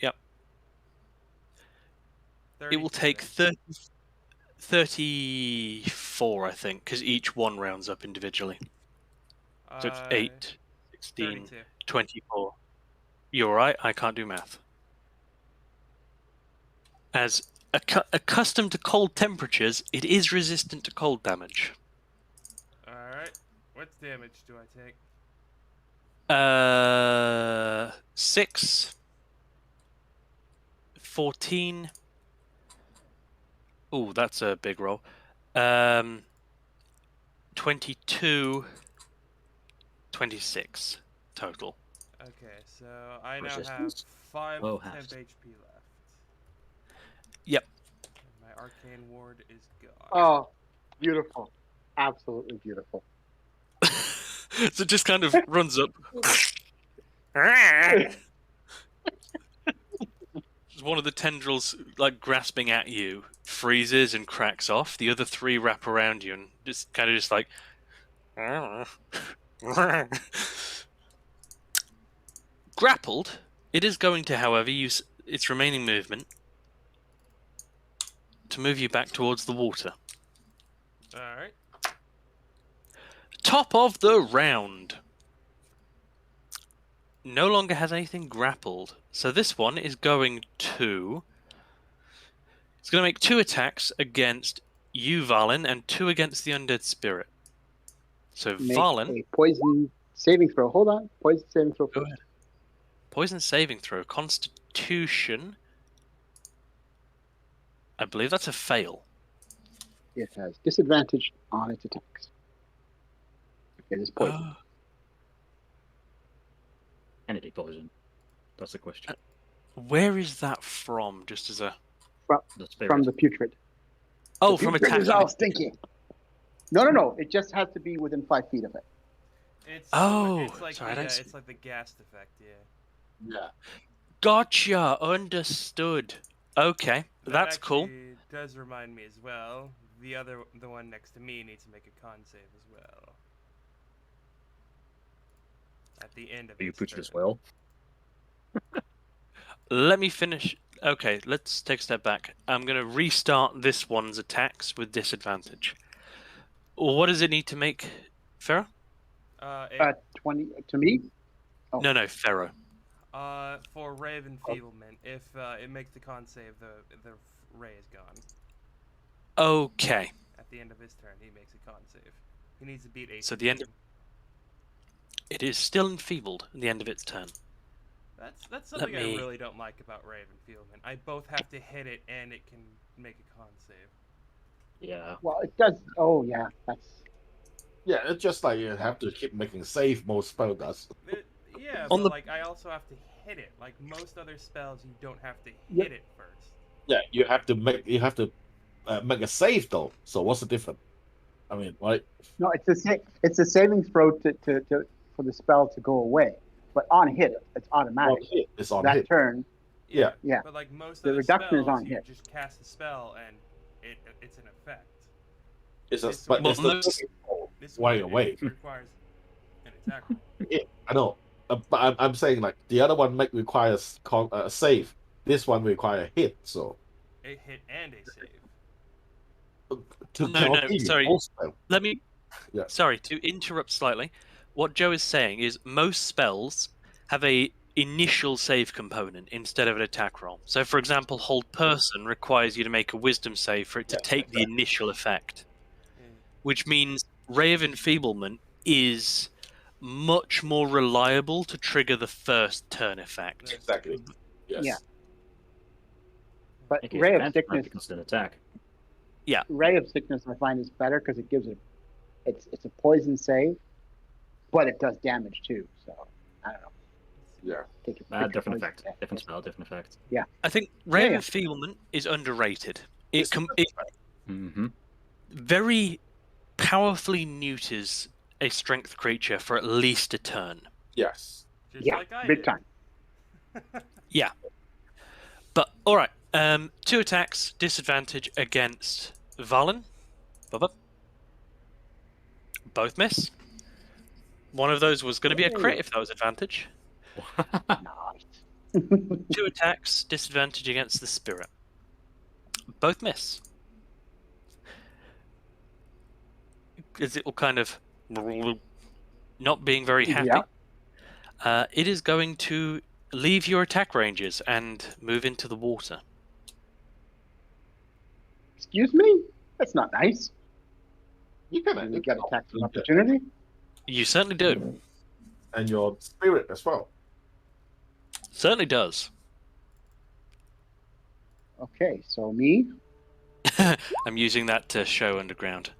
Yep. It will 32 take then. 34, I think, because each one rounds up individually. So it's 8, 16, 32. 24. You're right, I can't do math. As accustomed to cold temperatures, it is resistant to cold damage. Alright. What damage do I take? 6, 14. Ooh, that's a big roll. 22, 26 total. Okay, so I now have Resistance? 5 Oh, temp halves. HP left. Yep. And my arcane ward is gone. Oh, beautiful. Absolutely beautiful. So it just kind of runs up. One of the tendrils, like grasping at you, freezes and cracks off. The other 3 wrap around you and just kind of just like. Grappled, it is going to, however, use its remaining movement to move you back towards the water. Alright. Top of the round. No longer has anything grappled. So this one is going to... It's going to make 2 attacks against you, Valen, and 2 against the undead spirit. So Make Valen, a poison saving throw. Hold on. Poison saving throw. Go ahead. Poison saving throw, Constitution. I believe that's a fail. It has disadvantage on its attacks. It is poison. Can it be poison? That's the question. Where is that from? Just as a The spirit. From the putrid. oh, The from putrid is attacking. all stinky. No. It just has to be within 5 feet of it. It's Oh, it's like sorry, I don't see- it's like the ghast effect, yeah. Yeah. Gotcha. Understood. Okay, That that's cool. actually does remind me as well. The one next to me needs to make a con save as well. At the end of You its put it as turn. well. Let me finish. Okay, let's take a step back. I'm going to restart this one's attacks with disadvantage. What does it need to make, Pharaoh? 20 to me? Oh. No, Pharaoh. For Ray of Enfeeblement, if it makes the con save, the ray is gone. Okay. At the end of his turn, he makes a con save. He needs to beat 8. So the end of it is still enfeebled at the end of its turn. That's something I me- really don't like about Ray of Enfeeblement. I both have to hit it and it can make a con save. Yeah. Well, it does. Oh, yeah. That's. Yeah, it's just like you have to keep making save. Most spell does. Yeah, On but the- like I also have to hit it. Like most other spells, you don't have to Yep. hit it first. Yeah, you have to make make a save though. So what's the difference? I mean, right? No, it's a saving throw for the spell to go away. But on hit, it's On automatic. hit. It's on That hit. turn, Yeah. Yeah. But like most The other reduction is spells, on you hit. just cast the spell and it's an effect. It's a, This but one- it's Well, the most- This Way one, away. it requires an attack roll. Yeah, I know. But I'm saying like the other one requires a save. This one requires a hit. So A hit and a save. to No, continue sorry. all spell. Let me. Yeah. Sorry to interrupt slightly. What Joe is saying is most spells have a initial save component instead of an attack roll. So, for example, Hold Person requires you to make a Wisdom save for it to Yes, take the initial effect, Yeah. which means Ray of Enfeeblement is much more reliable to trigger the first turn effect. Yeah. Exactly. Yes. Yeah. But In case Ray of advantage might Sickness, be considered an attack. Ray of Sickness, I find is better because it gives it's a poison save, but it does damage too. So I don't know. Yeah. Take your Different poison. effect. Yeah. Different spell, different effect. I think Ray Yeah. of Enfeeblement is underrated. It It's- Mm-hmm. very powerfully neuters a strength creature for at least a turn. Yes. Just Yeah, like I big did. time. But all right, 2 attacks, disadvantage against Valen. Bubba. Both miss. One of those was going to be a crit if that was advantage. Nice. 2 attacks, disadvantage against the spirit. Both miss. Is it all kind of not being very happy? Yeah. It is going to leave your attack ranges and move into the water. Excuse me? That's not nice. You can And you get attacks of opportunity. You certainly do. and your spirit as well. Certainly does. Okay, so me. I'm using that to show underground.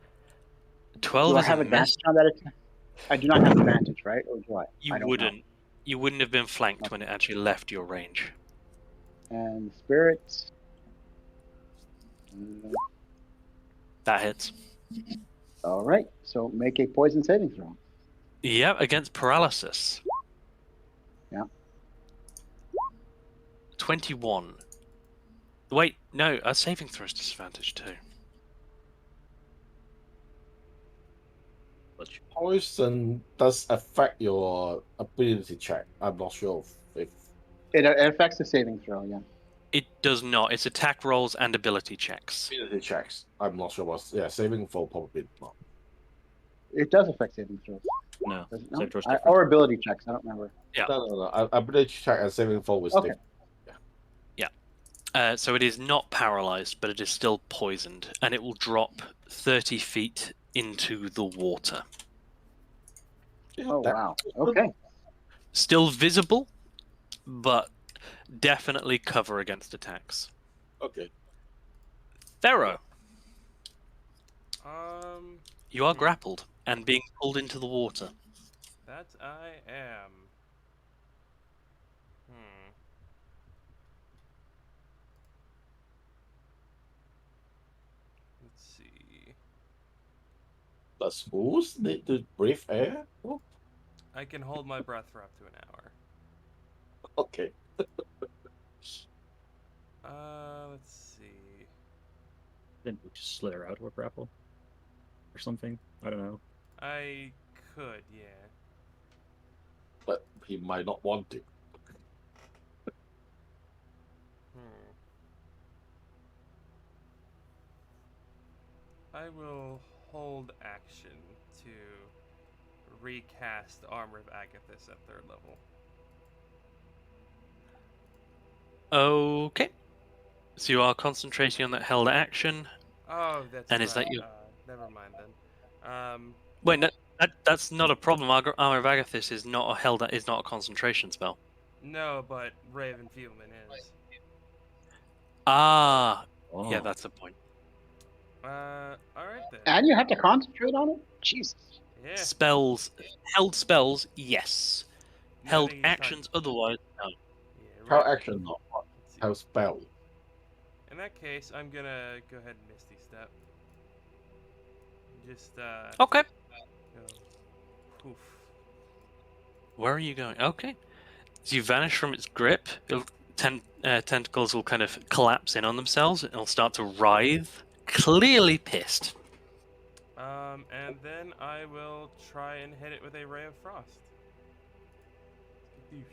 Do 12 I is have a miss. advantage on that attack? I do not have advantage, right? Or do I? You I don't know. wouldn't. You wouldn't have been flanked when it actually left your range. And spirits. That hits. All right. So make a poison saving throw. Yep, against paralysis. Yeah. 21. Wait, no, a saving throw is disadvantage too. Poison does affect your ability check. I'm not sure if It affects the saving throw. Yeah. It does not. It's attack rolls and ability checks. ability checks. I'm not sure what's saving throw probably not. It does affect saving throws. No. Does it Saving not? throw's different. Or ability checks. I don't remember. Yeah. No. Ability check and saving throw is Okay. different. So it is not paralyzed, but it is still poisoned, and it will drop 30 feet into the water. Yeah, Oh that- wow. Okay. Still visible, but definitely cover against attacks. Okay. Pharaoh, you are Hmm. grappled and being pulled into the water. That I am. Does who's need to breathe air? Oh, I can hold my breath for up to an hour. okay. Let's see. Then we just slither out or grapple or something. I don't know. I could, yeah. But he might not want to. I will hold action to recast Armor of Agathis at 3rd level. Okay. So you are concentrating on that held action. Oh, that's And right. is that you? Never mind then. Wait, no, that's not a problem. Armor of Agathis is not a concentration spell. No, but Raven Fieldman is. Ah, Oh. yeah, that's the point. Alright then. And you have to concentrate on it? Jesus. Yeah. Held spells, yes. No, I Held think he's actions, otherwise, no. Yeah, How Raven action Fieldman. not what? Let's see. How spell? In that case, I'm gonna go ahead and Misty Step. Just, Okay. go. Poof. Where are you going? Okay. As you vanish from its grip, tentacles will kind of collapse in on themselves. It'll start to writhe, clearly pissed. And then I will try and hit it with a Ray of Frost. Skadoosh.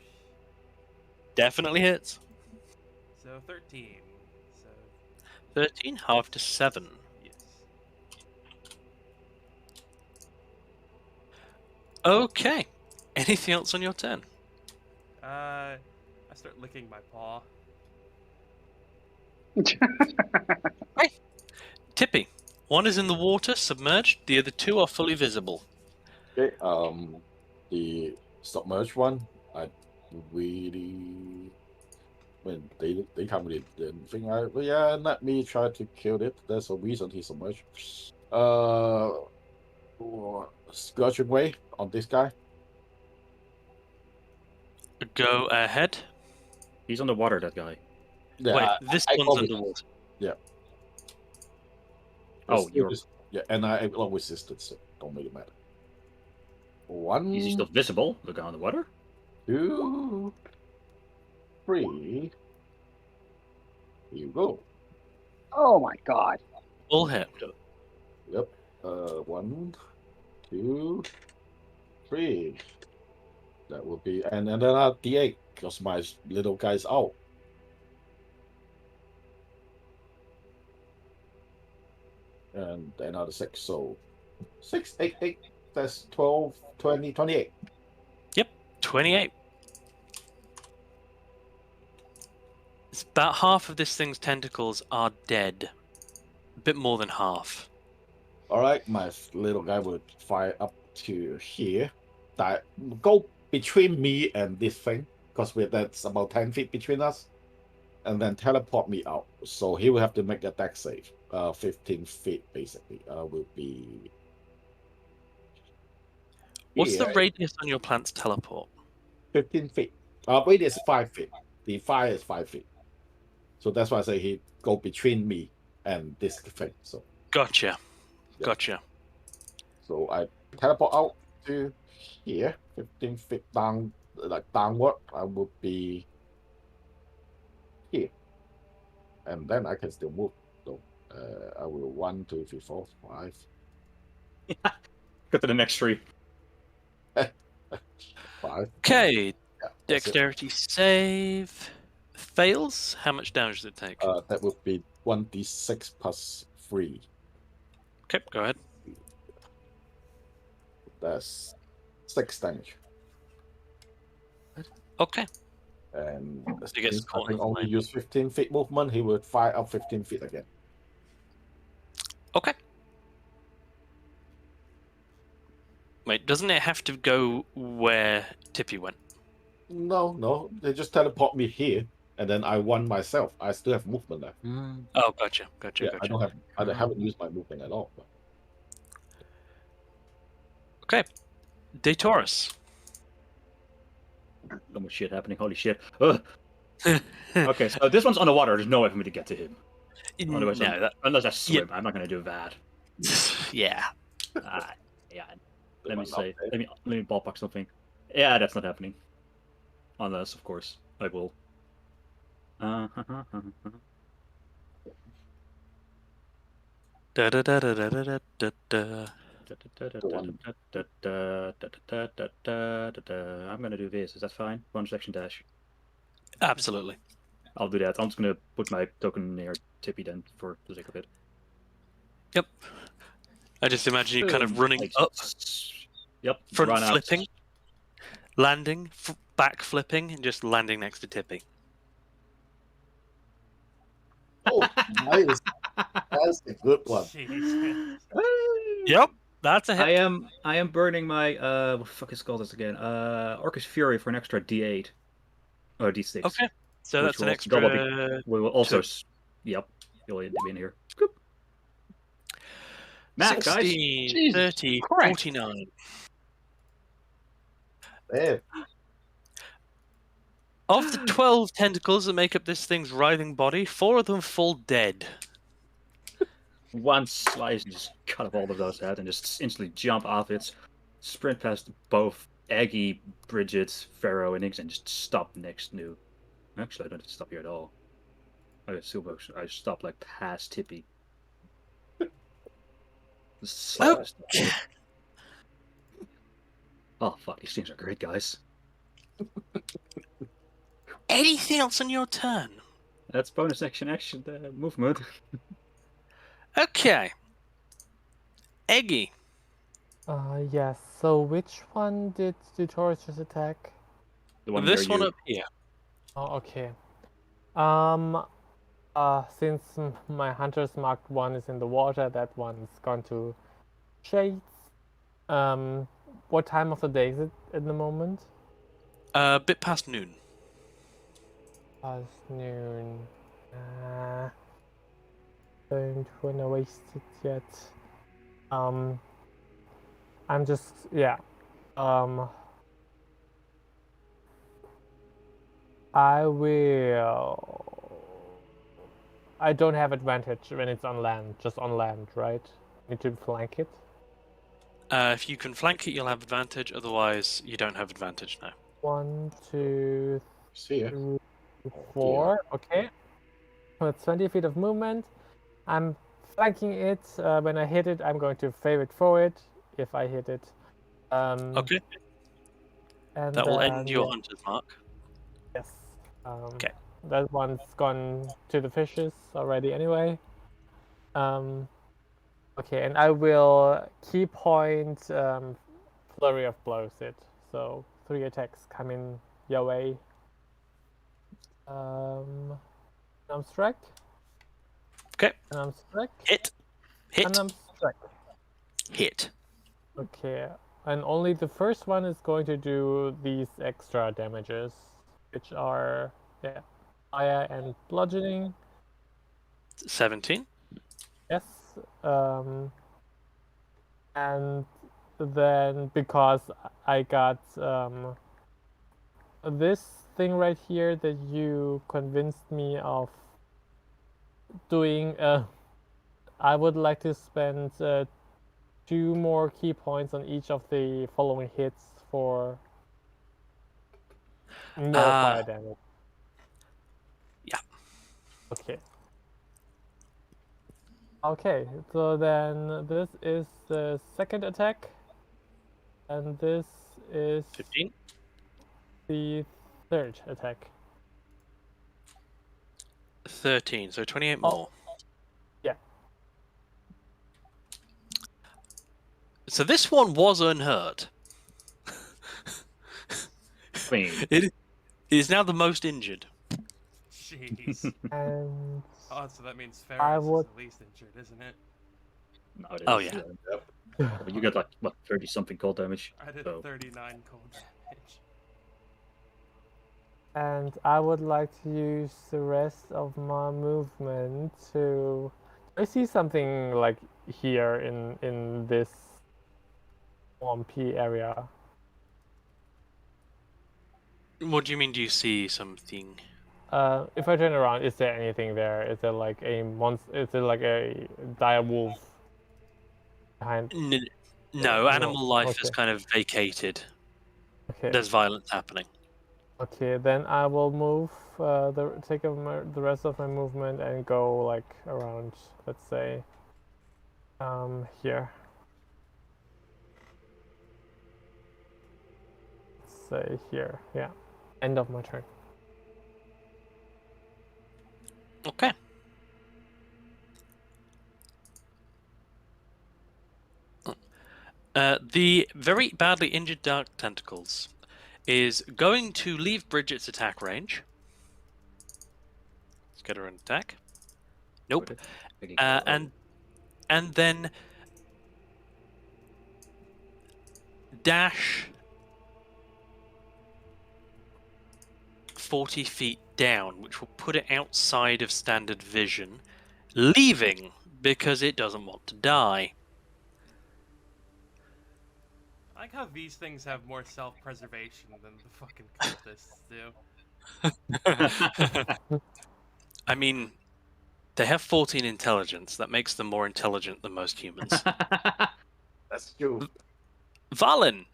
Definitely hits. So 13. So 13, half to 7. yes. Okay. Anything else on your turn? I start licking my paw. Tippy. One is in the water, submerged. The other two are fully visible. Okay. The submerged one, I really. When they come with the thing, yeah, let me try to kill it. There's a reason he's submerged. Scorching Ray on this guy. Go ahead. He's underwater, that guy. Yeah, Wait, I- this I one's always- underwater. Oh, It's- you're. Yeah, and I love resistance, so don't really matter. One, Is he still visible? The guy underwater? 2, 3. Here you go. Oh my god. All hit. Yep. 1, 2, 3. That would be, and then D8 because my little guy's out. And another 6, so 6, 8, 8. That's 12, 20, 28. 28. It's about half of this thing's tentacles are dead. A bit more than half. All right, my little guy would fire up to here. That go between me and this thing, because that's about 10 feet between us, and then teleport me out. So he will have to make a dex save. 15 feet basically. Will be. What's the here, radius on your plant's teleport? 15 feet. Radius is 5 feet. The fire is 5 feet. So that's why I say he go between me and this thing. So Gotcha. Yeah. Gotcha. So I teleport out to here, 15 feet down, like downward. I would be here, and then I can still move. So I will 1, 2, 3, 4, 5. Go to the next tree. Okay. Yeah, that's it. Dexterity save fails. How much damage does it take? That would be 1d6 plus 3. Okay, go ahead. That's 6 damage. Okay. And he gets since I caught in can the only flame. use 15 feet movement, he would fire up 15 feet again. Okay. Wait, doesn't it have to go where Tippy went? No, they just teleport me here, and then I won myself. I still have movement left. Oh, gotcha. Gotcha. Yeah, Gotcha. I haven't used my movement at all. But... Okay. Daytaurus. So much shit happening. Holy shit. Ugh. Okay, so this one's underwater. There's no way for me to get to him. No, Otherwise, that, unless I swim, I'm not going to do that. yeah. Alright. Yeah. Let me ballpark something. Yeah, that's not happening. Unless, of course, I will. Da da da da da da da da. I'm gonna do this. Is that fine? Bonus action dash. Absolutely. I'll do that. I'm just gonna put my token near Tippy then for the sake of it. Yep. I just imagine you kind of running up, Yep. front run out. flipping, landing, back flipping, and just landing next to Tippy. Oh, nice. That's a good one. Jesus. Yep, that's a hit. I am burning my what the fuck is it called this again? Orcus Fury for an extra D8 or D6. Okay, so which that's an will extra. we will also. two. Yep, you'll be in here. Scoop. Math, guys. 16, Jesus 30, Christ. 49. Man, Of the 12 tentacles that make up this thing's writhing body, 4 of them fall dead. One slice and just cut off all of those heads and just instantly jump off it, sprint past both Aggie, Bridget, Pharaoh, and Nix, and just stop next to. Actually, I don't have to stop here at all. I assume I stop like past Tippy. Oh. Oh fuck! These things are great, guys. Anything else on your turn? That's bonus action movement. Okay. Eggy. Yes. So which one did the Taurus just attack? The one This near one you. up here. Oh, okay. Since my Hunter's Marked one is in the water, that one's gone to Shades. What time of the day is it at the moment? A bit past noon. Past noon. Don't wanna waste it yet. I'm just I will. I don't have advantage when it's on land, just on land, right? Need to flank it. If you can flank it, you'll have advantage. Otherwise, you don't have advantage now. 1, 2, see ya. 3, 4. Okay. So it's 20 feet of movement. I'm flanking it. When I hit it, I'm going to favorite forward. If I hit it. Okay. And That will then, end your hunter's mark. Yes. Okay. That one's gone to the fishes already anyway. Okay, and I will key point flurry of blows it. So 3 attacks coming your way. I'm strike. Okay. And I'm strike. Hit. Hit. And I'm strike. Hit. Okay, and only the first one is going to do these extra damages, which are fire and bludgeoning. 17. Yes. And then because I got this thing right here that you convinced me of doing, I would like to spend 2 more key points on each of the following hits for more fire damage. Yeah. Okay. Okay, so then this is the second attack, and this is 15. the third attack. 13. So 28 more. Yeah. So this one was unhurt. I mean, It is now the most injured. Jeez. And Oh, so that means I Ferris would- is the least injured, isn't it? no, it Oh, is, yeah. But you get like what 30 something cold damage. I did So 39 cold damage. and I would like to use the rest of my movement to. I see something like here in this swampy area. What do you mean? Do you see something? If I turn around, is there anything there? Is there like a monster? Is there like a dire wolf behind? No, no, animal life is okay. kind of vacated. Okay. There's violence happening. Okay, then I will move the rest of my movement and go like around, let's say, here. Let's say here, yeah. End of my turn. Okay. The very badly injured Dark Tentacles is going to leave Bridget's attack range. Let's get her an attack. Nope. And then dash 40 feet down, which will put it outside of standard vision, leaving because it doesn't want to die. I like how these things have more self-preservation than the fucking cultists do. I mean, they have 14 intelligence. That makes them more intelligent than most humans. That's true. Valen,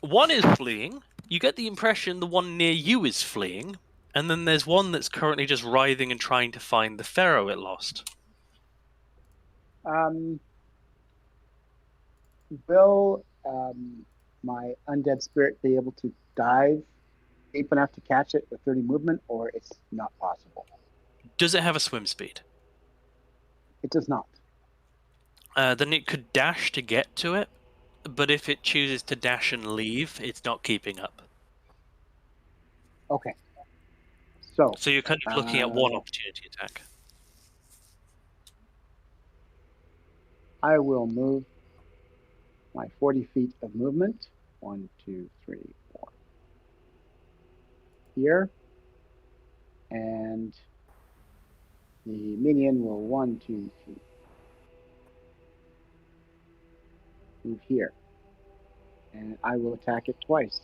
one is fleeing. You get the impression the one near you is fleeing. And then there's one that's currently just writhing and trying to find the pharaoh it lost. Will my undead spirit be able to dive deep enough to catch it with 30 movement, or it's not possible? Does it have a swim speed? It does not. Then it could dash to get to it, but if it chooses to dash and leave, it's not keeping up. Okay. So you're kind of looking at one opportunity attack. I will move my 40 feet of movement. 1, 2, 3, 4. Here. And the minion will 1, 2, 3. Move here. And I will attack it twice.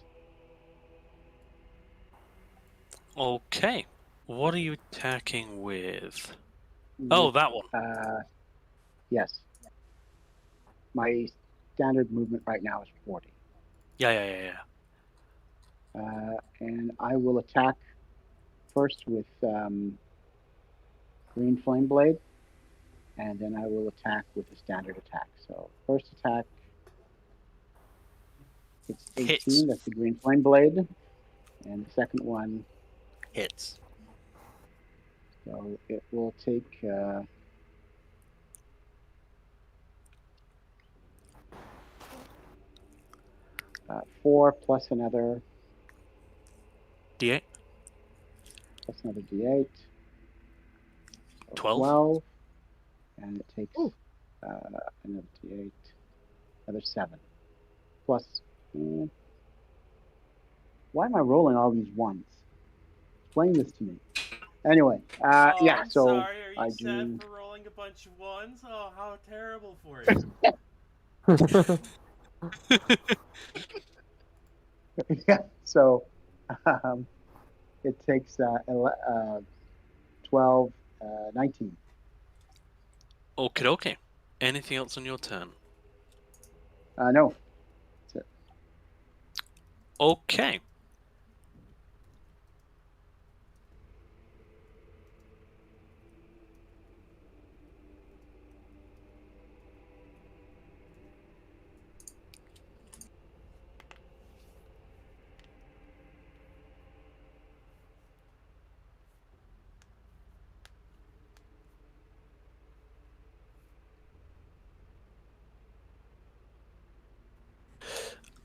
Okay. What are you attacking with? Oh, that one. Yes. My standard movement right now is 40. Yeah. And I will attack first with green flame blade, and then I will attack with a standard attack. So first attack, it's 18. Hits. That's the green flame blade, and the second one hits. So it will take 4 plus another D8. Plus another D8. So 12. And it takes another D8. Another 7. Plus. Why am I rolling all these ones? Explain this to me. Anyway, yeah, I'm so sorry. Are I you sad do. for rolling a bunch of ones? Oh, how terrible for you. Yeah, so it takes 12, 19. Okay. Anything else on your turn? No. That's it. Okay.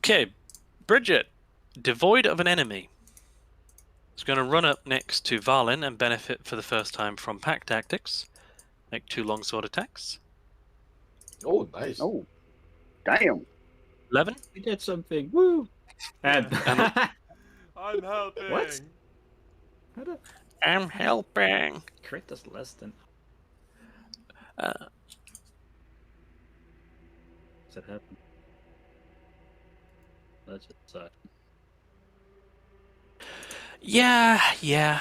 Okay, Bridget, devoid of an enemy, is going to run up next to Valen and benefit for the first time from pack tactics. Make 2 longsword attacks. Oh, nice. Oh, damn. 11. We did something. Woo! And I'm helping. What? How the I'm helping. crit does less than. Uh, Does that happen? That's just suck. Yeah.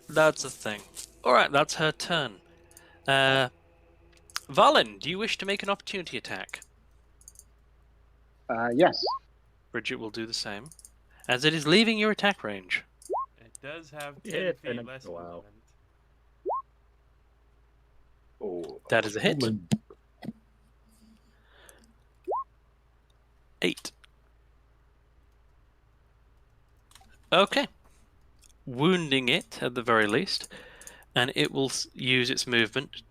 That's the thing. Alright, that's her turn. Valen, do you wish to make an opportunity attack? Yes. Bridget will do the same, as it is leaving your attack range. It does have 10 Yeah, feet and less wow. movement. Oh, That is a hit. woman. 8. Okay. Wounding it at the very least, and it will use its movement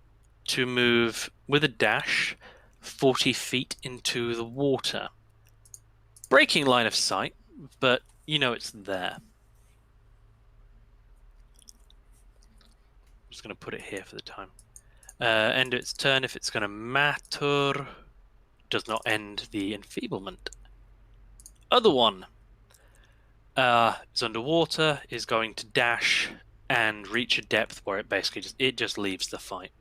to move with a dash 40 feet into the water. Breaking line of sight, but you know it's there. I'm just going to put it here for the time. End its turn if it's going to matter. Does not end the enfeeblement. Other one is underwater, is going to dash and reach a depth where it basically just leaves the fight.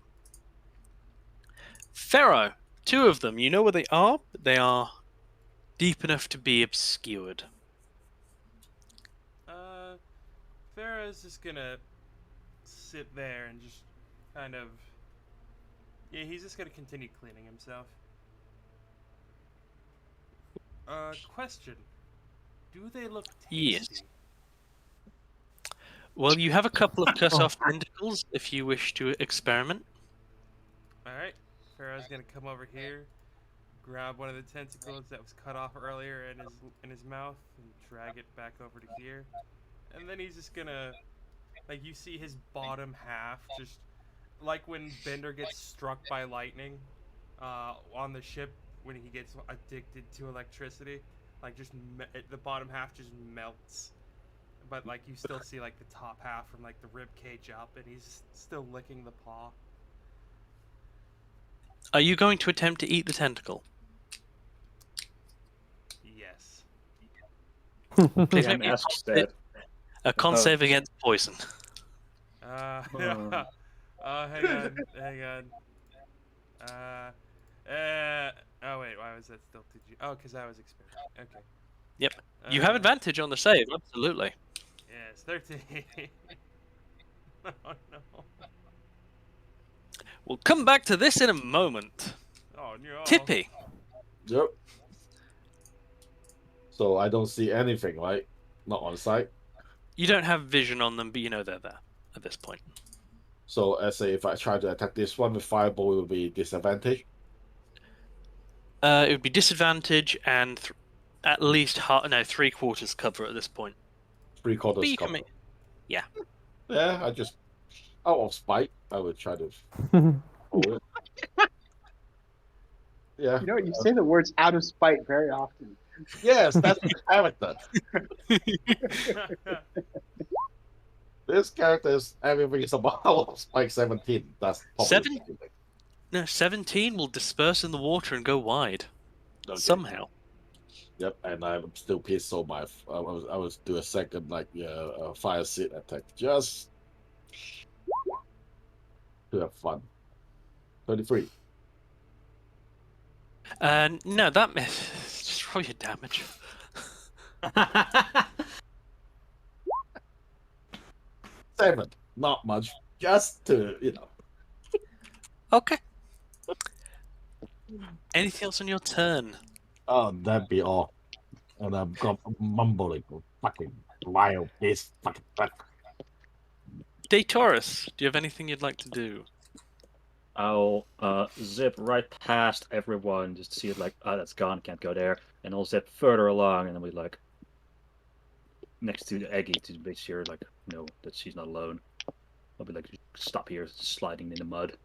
Pharaoh, 2 of them, you know where they are, but they are deep enough to be obscured. Farah's just gonna sit there and just kind of... Yeah, he's just gonna continue cleaning himself. Question. Do they look tasty? Yes. Well, you have a couple of cut-off tentacles if you wish to experiment. Alright. Farah's gonna come over here, grab one of the tentacles that was cut off earlier in his mouth, and drag it back over to here. And then he's just gonna... Like, you see his bottom half just... Like when Bender gets struck by lightning on the ship when he gets addicted to electricity. Like, just the bottom half just melts. But, like, you still see, like, the top half from, like, the rib cage up, and he's still licking the paw. Are you going to attempt to eat the tentacle? Yes. Please DM make me asks that. a con save against poison. Hang on. Oh wait, why was that still 2G? Oh, because I was experimenting. Okay. Yep. You have advantage on the save, absolutely. Yes, 13. Oh no. We'll come back to this in a moment. Oh no. Tippy. Yep. So I don't see anything, right? Not on site. You don't have vision on them, but you know they're there at this point. So let's say if I try to attack this one with fireball, it will be disadvantage. It would be disadvantage and at least 3/4 cover at this point. 3/4 But you can cover. make... Yeah. Yeah, I just out of spite, I would try to hold it. Yeah. You know, you say the words out of spite very often. Yes, that's the character. This character is everything is about out of spite 17. That's probably 17 will disperse in the water and go wide. Okay. Somehow. Yep, and I'm still pissed. So I was do a second fire seed attack just to have fun. 33. No, that just roll your damage. 7, not much, just to Okay. Anything else on your turn? Oh, that'd be all. And I'm mumbling, fucking wild this fucking breath. Daytaurus, do you have anything you'd like to do? I'll zip right past everyone, just see it like, that's gone, can't go there. And I'll zip further along, and then we like next to Eggy to make sure like that she's not alone. I'll be like, stop here, sliding in the mud.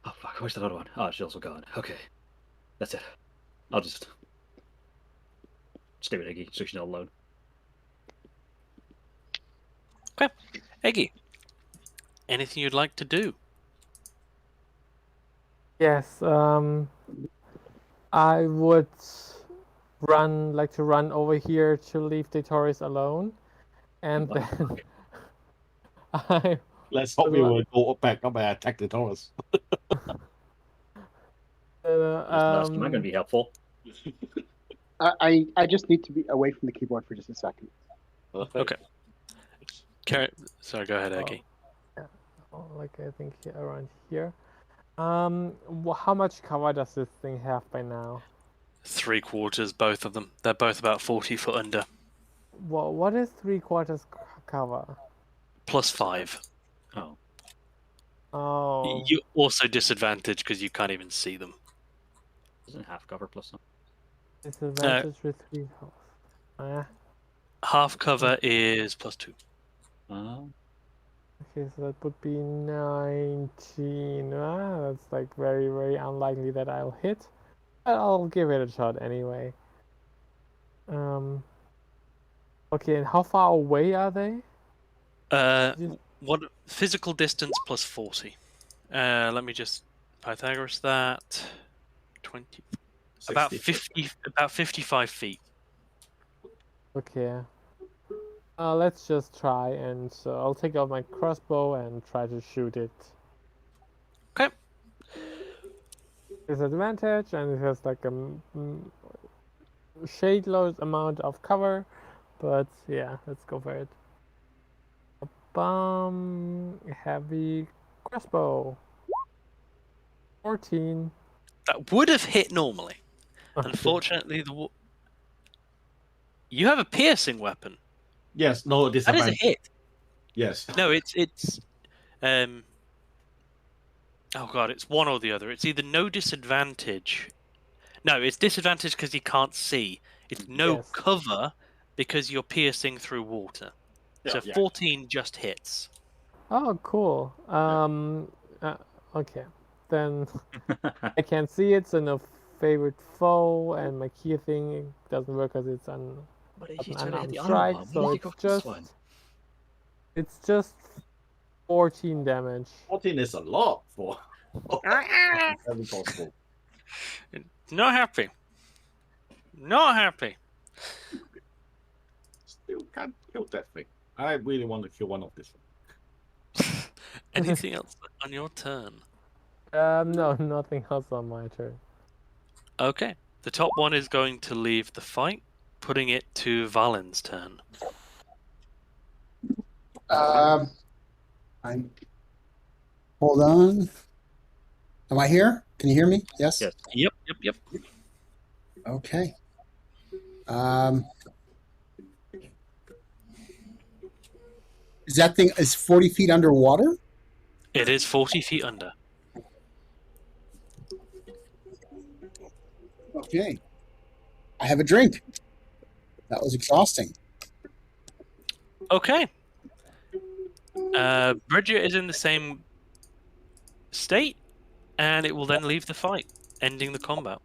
Oh fuck, where's the other one? Oh, she's also gone. Okay, that's it. I'll just stay with Eggy so she's not alone. Okay, Eggy, anything you'd like to do? Yes, I would like to run over here to leave the Taurus alone, and then Let's hope we will go back up and attack the Taurus. That's not going to be helpful. I just need to be away from the keyboard for just a second. Okay. Sorry, go ahead, Eggy. Like I think around here. How much cover does this thing have by now? 3/4, both of them. They're both about 40 foot under. Well, what is 3/4 cover? +5. Oh, Oh, You're also disadvantaged because you can't even see them. isn't half cover plus some? disadvantage with 3 health. Ah, Half cover is +2. Oh, okay, so that would be 19. Ah, that's like very, very unlikely that I'll hit. But I'll give it a shot anyway. Okay, and how far away are they? You- What physical distance +40? Let me just Pythagoras that. 20. About 60. 55 feet. Okay. Let's just try, and so I'll take out my crossbow and try to shoot it. Okay. Disadvantage, and it has like a shade load amount of cover, but yeah, let's go for it. Heavy crossbow. 14. That would have hit normally. Okay. Unfortunately, you have a piercing weapon. Yes, no That is a disadvantage. hit. Yes. No, it's oh god, it's one or the other. It's either no disadvantage. No, it's disadvantage because you can't see. It's no Yes. cover because you're piercing through water. So Yeah. 14 just hits. Oh, cool. Okay. Then I can't see it, so no favorite foe, and my key thing doesn't work because it's an But an if you try to hit unarmed the strike, armor, so it's just 14 damage. 14 is a lot for every possible. Not happy. Not happy. Still can't kill that thing. I really want to kill one of this. Anything else on your turn? No, nothing else on my turn. Okay. The top one is going to leave the fight, putting it to Valen's turn. I'm. Hold on. Am I here? Can you hear me? Yes. Yes. Yep. Okay. Is that thing is 40 feet underwater? It is 40 feet under. Okay. I have a drink. That was exhausting. Okay. Bridget is in the same state, and it will then leave the fight, ending the combat.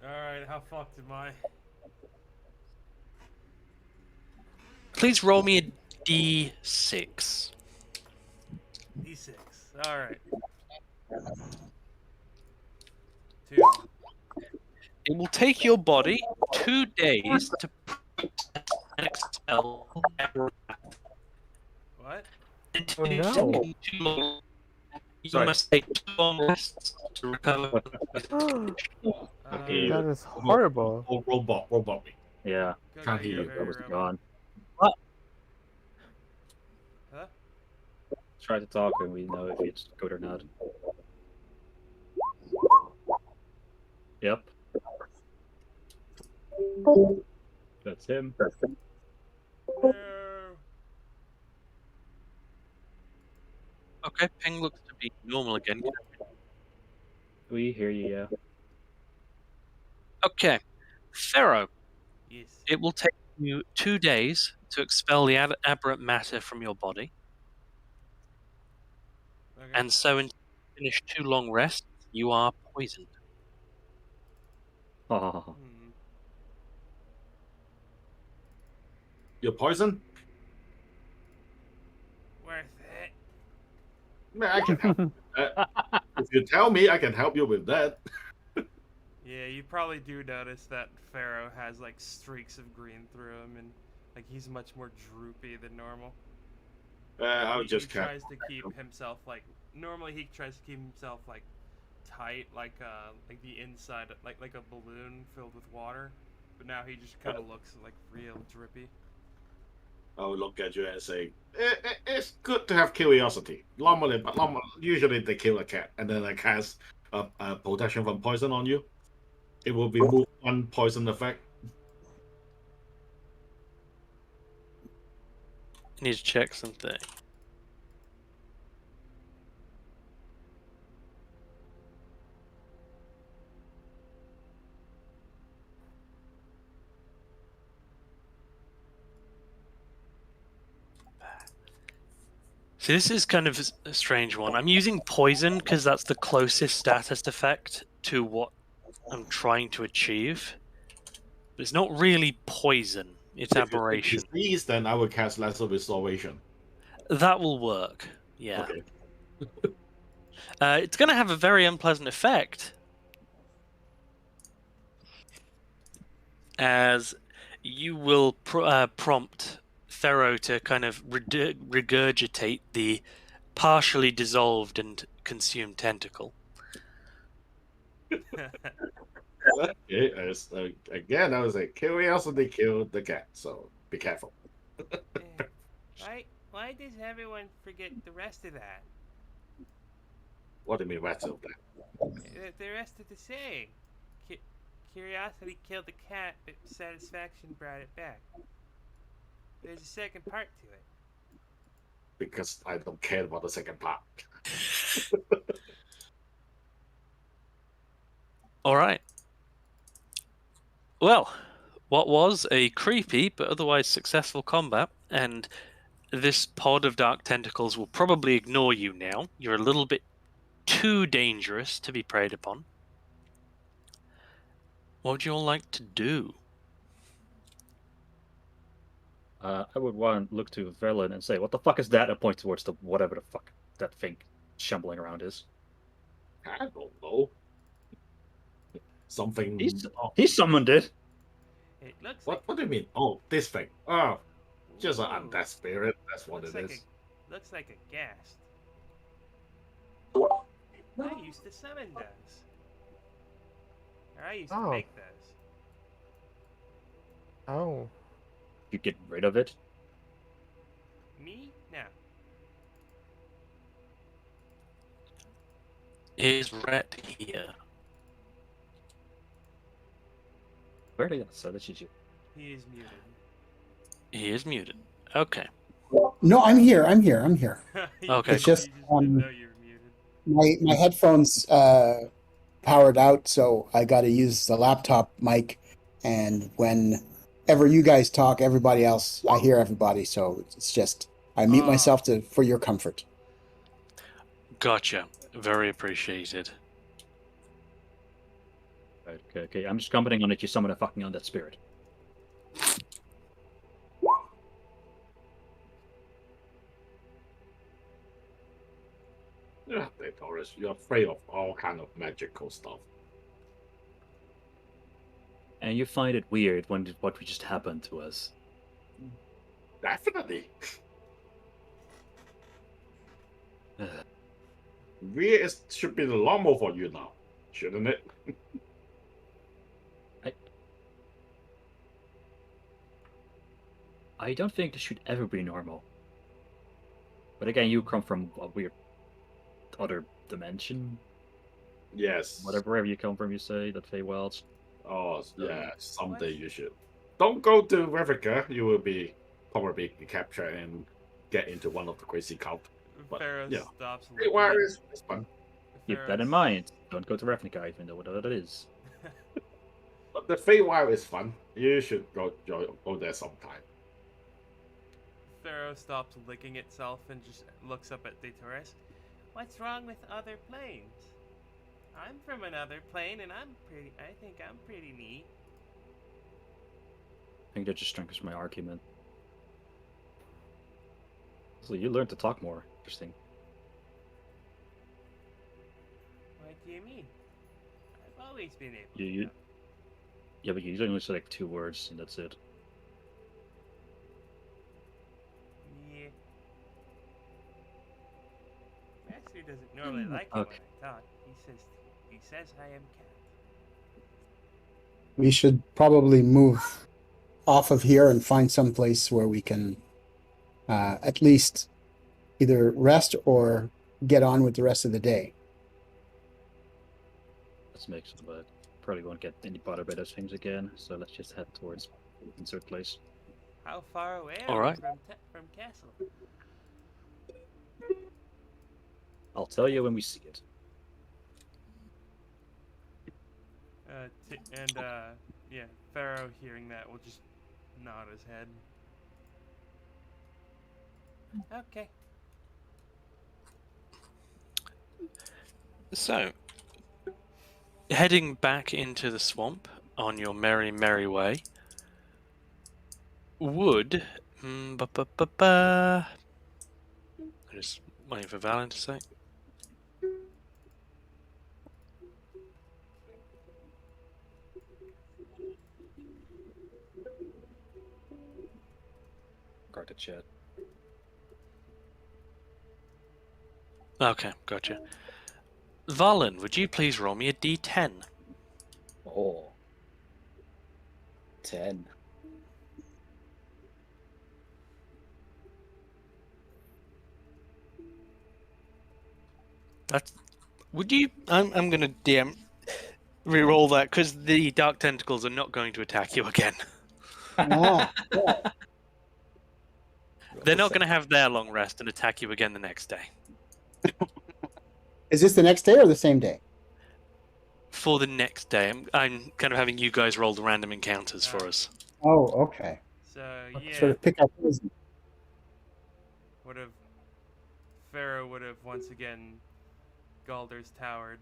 Alright, how fucked am I? Please roll me a d6. D6. Alright. 2. It will take your body 2 days to expel. What? Oh no. You Sorry. must take 2 long rests to recover. Okay. That is horrible. Oh, robot me. Yeah, Good Can't to hear you. very that was robot. gone. Huh? Try to talk and we know if it's good or not. Yep. That's him. No. Okay, ping looks to be normal again. We hear you, yeah. Okay, Pharaoh, Yes. it will take you 2 days to expel the aberrant matter from your body, Okay. and so until you finish 2 long rests, you are poisoned. Oh, You're poisoned? Worth it. Man, I can help. If you tell me, I can help you with that. Yeah, you probably do notice that Pharaoh has like streaks of green through him, and like he's much more droopy than normal. I'll he just tries to keep himself like normally he tries to keep himself like tight, like the inside, like a balloon filled with water. But now he just kind of looks like real drippy. I'll look at you and say, it's good to have curiosity. Normally, usually they kill a cat, and then a cat protection from poison on you. It will remove one poison effect. I need to check something. See, this is kind of a strange one. I'm using poison because that's the closest statist effect to what I'm trying to achieve. But it's not really poison. It's aberration. Disease, then I will cast Lesser Restoration. That will work. Yeah. Okay. It's going to have a very unpleasant effect, as you will prompt Thero to kind of regurgitate the partially dissolved and consumed tentacle. Okay, again, I was like, curiosity killed the cat, so be careful. Why does everyone forget the rest of that? What do you mean, rest of that? The rest of the saying. Curiosity killed the cat, but satisfaction brought it back. There's a second part to it. Because I don't care about the second part. All right. Well, what was a creepy but otherwise successful combat, and this pod of dark tentacles will probably ignore you now. You're a little bit too dangerous to be preyed upon. What would you all like to do? I would want to look to Verlin and say, "What the fuck is that?" and point towards the whatever the fuck that thing shambling around is. I don't know. Something. He summoned it. It looks What do you mean? Oh, this thing. Oh, just an undead spirit. That's what it is. Looks like a ghast. I used to summon those. Or I used to make those. Oh. You get rid of it. Me? No. Is Rhett here? Where did I so that you? He is muted. He is muted. Okay. No, I'm here. Okay. It's just didn't know you were muted. my headphones powered out, so I got to use the laptop mic. And whenever you guys talk, everybody else, I hear everybody. So it's just I mute myself for your comfort. Gotcha. Very appreciated. Okay. I'm just commenting on it. You summon a fucking undead spirit. Yeah, Taurus, you're afraid of all kind of magical stuff. And you find it weird when what just happened to us. Definitely. Weird should be the normal for you now, shouldn't it? I don't think this should ever be normal. But again, you come from a weird other dimension. Yes. Wherever you come from, you say that Feywilds. Oh, yeah. Someday you should. Don't go to Revica. You will be probably captured and get into one of the crazy cult. But yeah, it's fun. Keep that in mind. Don't go to Ravnica, even though whatever that is. But the Feywild is fun. You should go there sometime. Pharaoh stops licking itself and just looks up at Taurus. What's wrong with other planes? I'm from another plane and I think I'm pretty neat. I think that just strengthens my argument. So you learned to talk more. Interesting. What do you mean? I've always been able to. Yeah, but you only say like 2 words and that's it. Yeah. Master doesn't normally like it when I talk. He says I am cat. We should probably move off of here and find some place where we can at least either rest or get on with the rest of the day. this makes it, but probably won't get any bother by those things again. So let's just head towards insert place. How far away All are we right. from castle? I'll tell you when we see it. Yeah, Pharaoh hearing that will just nod his head. Okay. So, heading back into the swamp on your merry, merry way would. I'm just waiting for Valen to say. Guard the chat. Okay, gotcha. Valen, would you please roll me a d10? Oh. 10. That's. Would you? I'm gonna DM re-roll that because the dark tentacles are not going to attack you again. Ah, They're not going to have their long rest and attack you again the next day. is this the next day or the same day? For the next day, I'm kind of having you guys roll the random encounters for us. Oh, okay. So yeah, Sort of pick up. Pharaoh would have once again Galder's towered.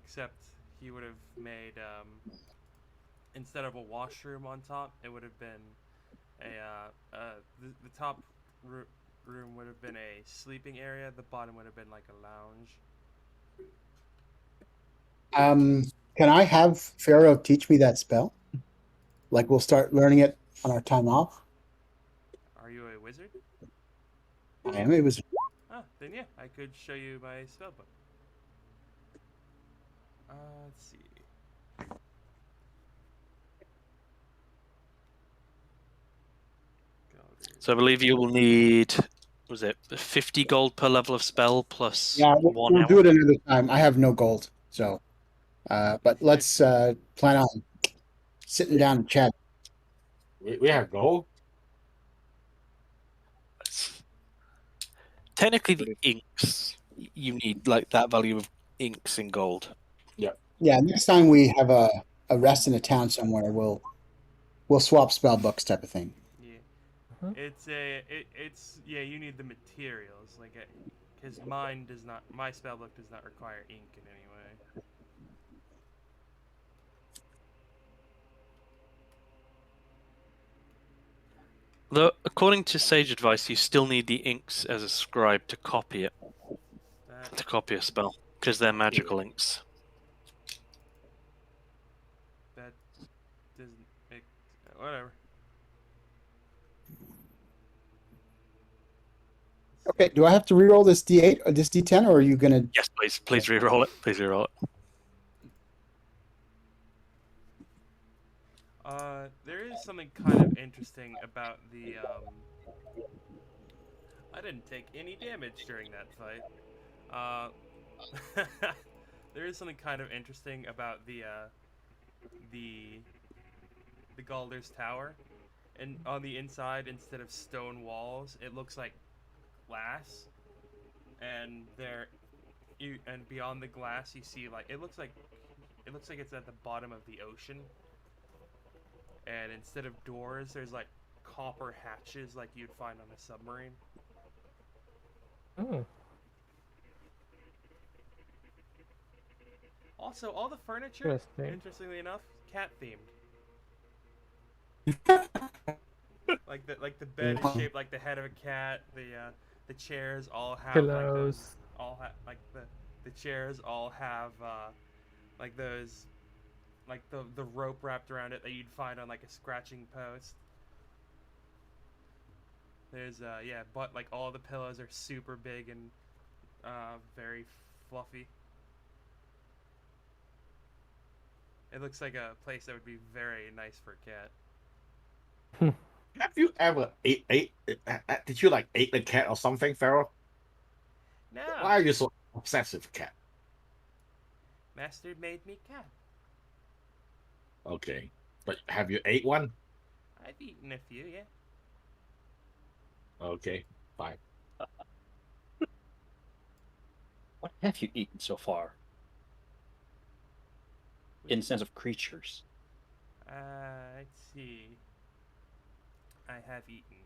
Except he would have made instead of a washroom on top, it would have been the top room would have been a sleeping area. The bottom would have been like a lounge. Can I have Pharaoh teach me that spell? Like we'll start learning it on our time off. Are you a wizard? I am a wizard. Ah, then yeah, I could show you my spellbook. Let's see. So I believe you will need, was it 50 gold per level of spell plus Yeah, one we'll hour? do it another time. I have no gold, so. But let's plan on sitting down and chat. We have gold. Technically, the inks, you need like that value of inks in gold. Yeah, next time we have a rest in a town somewhere, we'll swap spell books type of thing. Yeah, Mhm. it's yeah. You need the materials, like, because mine does not. My spellbook does not require ink in any way. Though, according to sage advice, you still need the inks as a scribe to copy it, That to copy a spell, because they're magical inks. that doesn't make whatever. Okay, do I have to reroll this D8 or this D10, or are you gonna? Yes, please re-roll it. Please re-roll it. There is something kind of interesting about the I didn't take any damage during that fight. There is something kind of interesting about the Galder's tower, and on the inside, instead of stone walls, it looks like glass, and and beyond the glass, you see like it looks like it's at the bottom of the ocean. And instead of doors, there's like copper hatches like you'd find on a submarine. Hmm. Also, all the furniture, Interesting. interestingly enough, cat themed. like the bed is shaped like the head of a cat. The chairs all have Pillows. the chairs all have like those like the rope wrapped around it that you'd find on like a scratching post. There's but like all the pillows are super big and very fluffy. It looks like a place that would be very nice for a cat. Have you ever ate? Did you like ate a cat or something, Pharaoh? No. Why are you so obsessed with cat? Master made me cat. Okay. But have you ate one? I've eaten a few, yeah. Okay, fine. What have you eaten so far? In the sense of creatures. Let's see. I have eaten.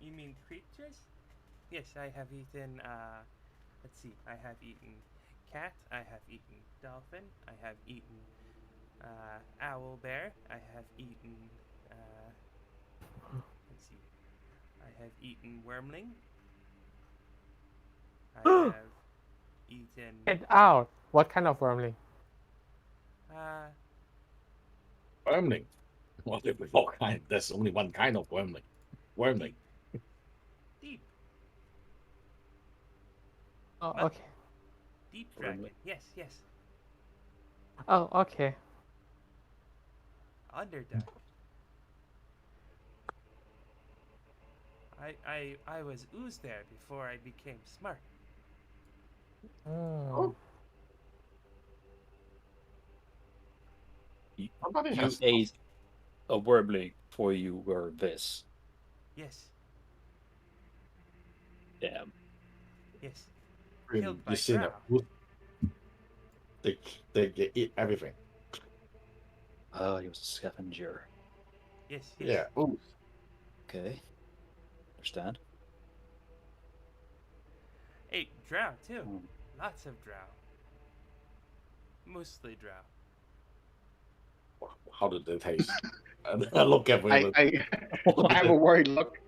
You mean creatures? Yes, I have eaten. Let's see. I have eaten cat. I have eaten dolphin. I have eaten owl bear. I have eaten. Let's see. I have eaten wormling. I have eaten. Get out! What kind of wormling? Uh, Wormling. Well, there's all kind. There's only one kind of wormling. Wormling. deep. Oh, What? okay. Deep dragon. Wormling. Yes, yes. Oh, okay. Underdark. I was ooze there before I became smart. Oh. Somebody You has ate a wormling before you were this. Yes, Damn. yes. been Killed by you seen drow. it. They eat everything. Oh, he was a scavenger. Yes, yes. Yeah. Ooh. Okay. Understand. Ate drow too. Hmm. Lots of drow. Mostly drow. How did they taste? And I look at I, me. I, I have a worried look,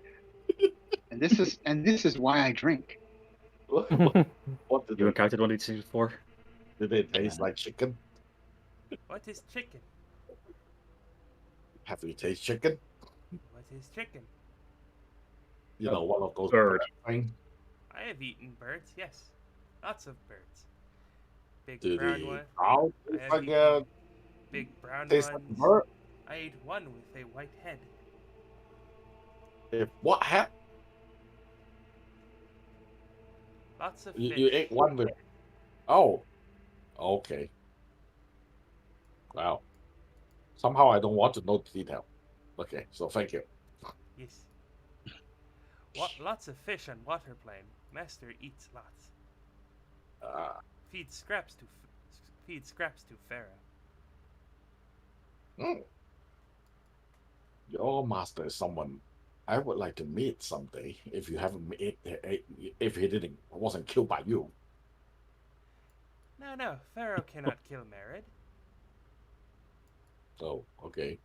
and this is why I drink. What did You they, encountered one of these things before? did they taste like chicken? What is chicken? Have you tasted chicken? What is chicken? You know, one of those Bird. things. I have eaten birds, yes. Lots of birds. Big Do brown they one. how I have like eaten big brown taste like ones. bird? I ate one with a white head. If what happened? Lots of You fish. ate one with oh. Okay. Wow. Somehow I don't want to know the detail. Okay, so thank you. Yes. Lots of fish on water plane. Master eats lots. Feeds scraps to Pharaoh. Hmm. Your master is someone I would like to meet someday. If you haven't met, if he didn't wasn't killed by you. No, Pharaoh cannot kill Merid. So okay.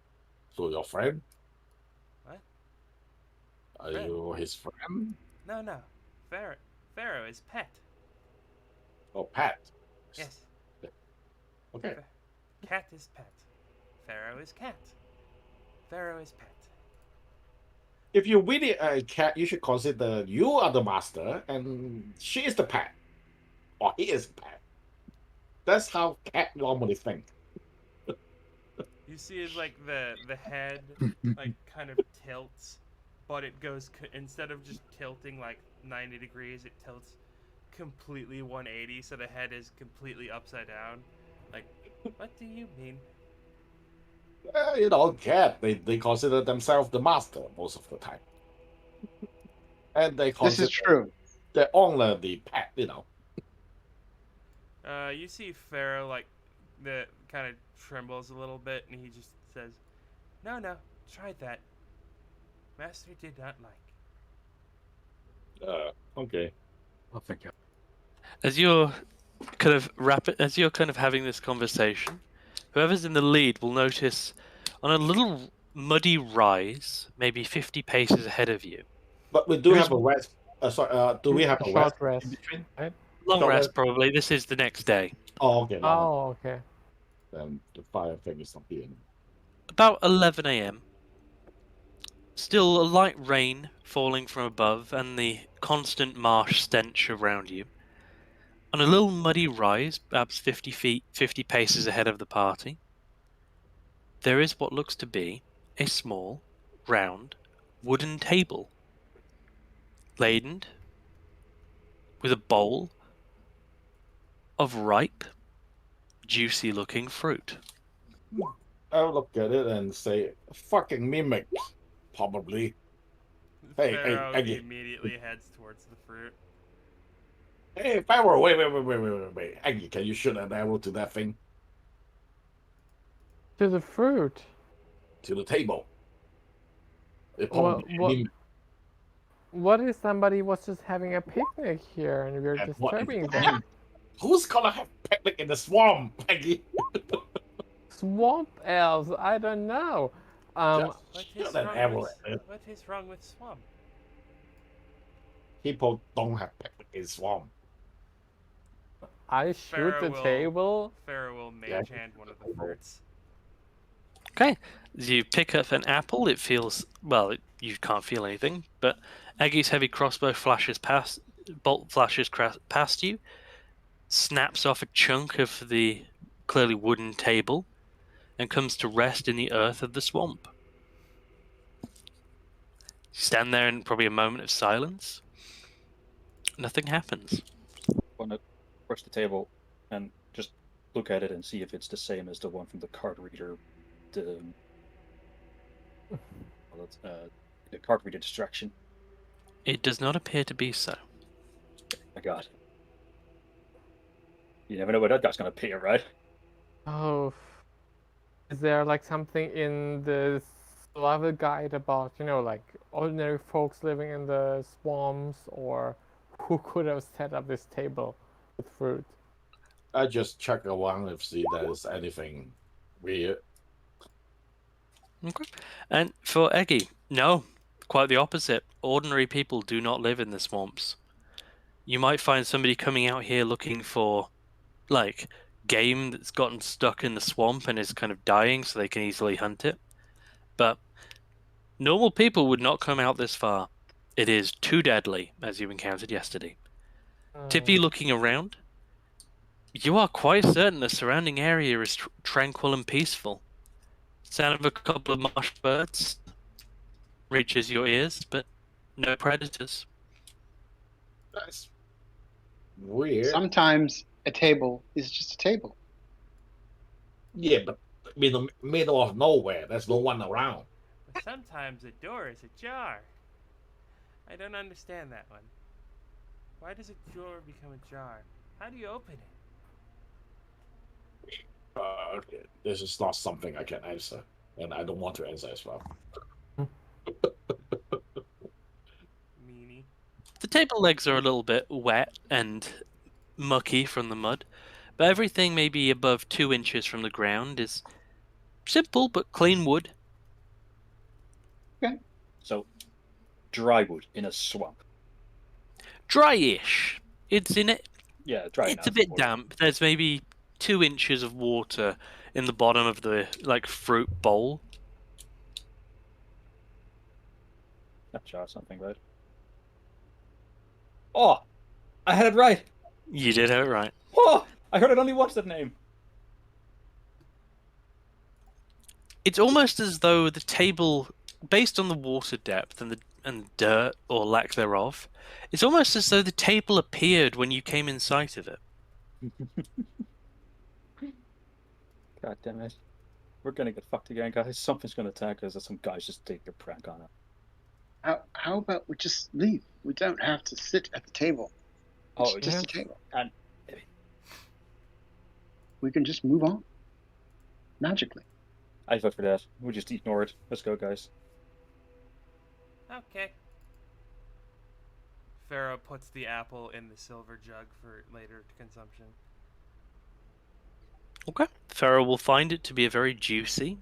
So your friend? What? Are Friend? you his friend? No. Pharaoh is pet. Oh, Pat. Yes. Okay. Cat is pet. Pharaoh is cat. Pharaoh is pet. If you're really a cat, you should consider you are the master and she is the pet. Or he is the pet. That's how cat normally think. You see, is like the head like kind of tilts, but it goes instead of just tilting like 90 degrees, it tilts completely 180, so the head is completely upside down. Like, what do you mean? You know, cat, they consider themselves the master most of the time. And they This consider is true. the owner the pet, you know. You see Pharaoh like the kind of trembles a little bit, and he just says, "No, tried that. Master did not like." Okay. Oh, thank you. As you're kind of having this conversation, whoever's in the lead will notice on a little muddy rise, maybe 50 paces ahead of you. But we do There is have a rest. Sorry, do we have a Short rest rest, in between? right? long Short rest, rest? probably. This is the next day. Oh, okay. Long. Oh, okay. Then the fire thing is not here. About 11 a.m. Still a light rain falling from above and the constant marsh stench around you. On a little muddy rise, perhaps 50 paces ahead of the party, there is what looks to be a small, round, wooden table, laden with a bowl of ripe, juicy-looking fruit. I'll look at it and say, fucking mimic, probably. Hey, Pharaoh Aggie. immediately heads towards the fruit. Hey, Pharaoh, wait. Aggie, can you shoot an arrow to that thing? To the fruit. To the table. It What? probably What? What if somebody was just having a picnic here and we're And what in disturbing the them? hell? Who's gonna have picnic in the swamp, Aggie? Swamp elves? I don't know. What Shoot is an wrong arrow with at it. what is wrong with swamp? People don't have picnic in swamp. I shoot the table. Pharaoh will mage hand one of the fruits. Okay, as you pick up an apple, it feels, well, you can't feel anything, but Aggie's heavy crossbow bolt flashes past you, snaps off a chunk of the clearly wooden table, and comes to rest in the earth of the swamp. You stand there in probably a moment of silence. Nothing happens. I want to approach the table and just look at it and see if it's the same as the one from the card reader. The card reader distraction. It does not appear to be so. My God. You never know where that guy's going to appear, right? Oh. Is there like something in the survival guide about, like ordinary folks living in the swamps, or who could have set up this table with fruit? I just check around if see there's anything weird. Okay. And for Eggy, no, quite the opposite. Ordinary people do not live in the swamps. You might find somebody coming out here looking for, like, game that's gotten stuck in the swamp and is kind of dying so they can easily hunt it. But normal people would not come out this far. It is too deadly, as you encountered yesterday. Tippy looking around, you are quite certain the surrounding area is tranquil and peaceful. Sound of a couple of marsh birds reaches your ears, but no predators. That's weird. Sometimes a table is just a table. Yeah, but in the middle of nowhere, there's no one around. But sometimes a door is ajar. I don't understand that one. Why does a door become ajar? How do you open it? Okay. This is not something I can answer, and I don't want to answer as well. Meanie. The table legs are a little bit wet and mucky from the mud, but everything maybe above 2 inches from the ground is simple but clean wood. Okay. So, dry wood in a swamp. Dry-ish. It's in it. Yeah, dry It's enough a bit for- damp. There's maybe 2 inches of water in the bottom of the fruit bowl. That jar something, right? Oh, I had it right. You did have it right. Oh, I heard it only once, that name. It's almost as though the table, based on the water depth and dirt or lack thereof, it's almost as though the table appeared when you came in sight of it. God damn it. We're gonna get fucked again, guys. Something's gonna attack us, or some guys just take a prank on us. How about we just leave? We don't have to sit at the table. It's Oh, just a table. And We can just move on. Magically. I vote for that. We'll just ignore it. Let's go, guys. Okay. Pharaoh puts the apple in the silver jug for later consumption. Okay. Pharaoh will find it to be a very juicy,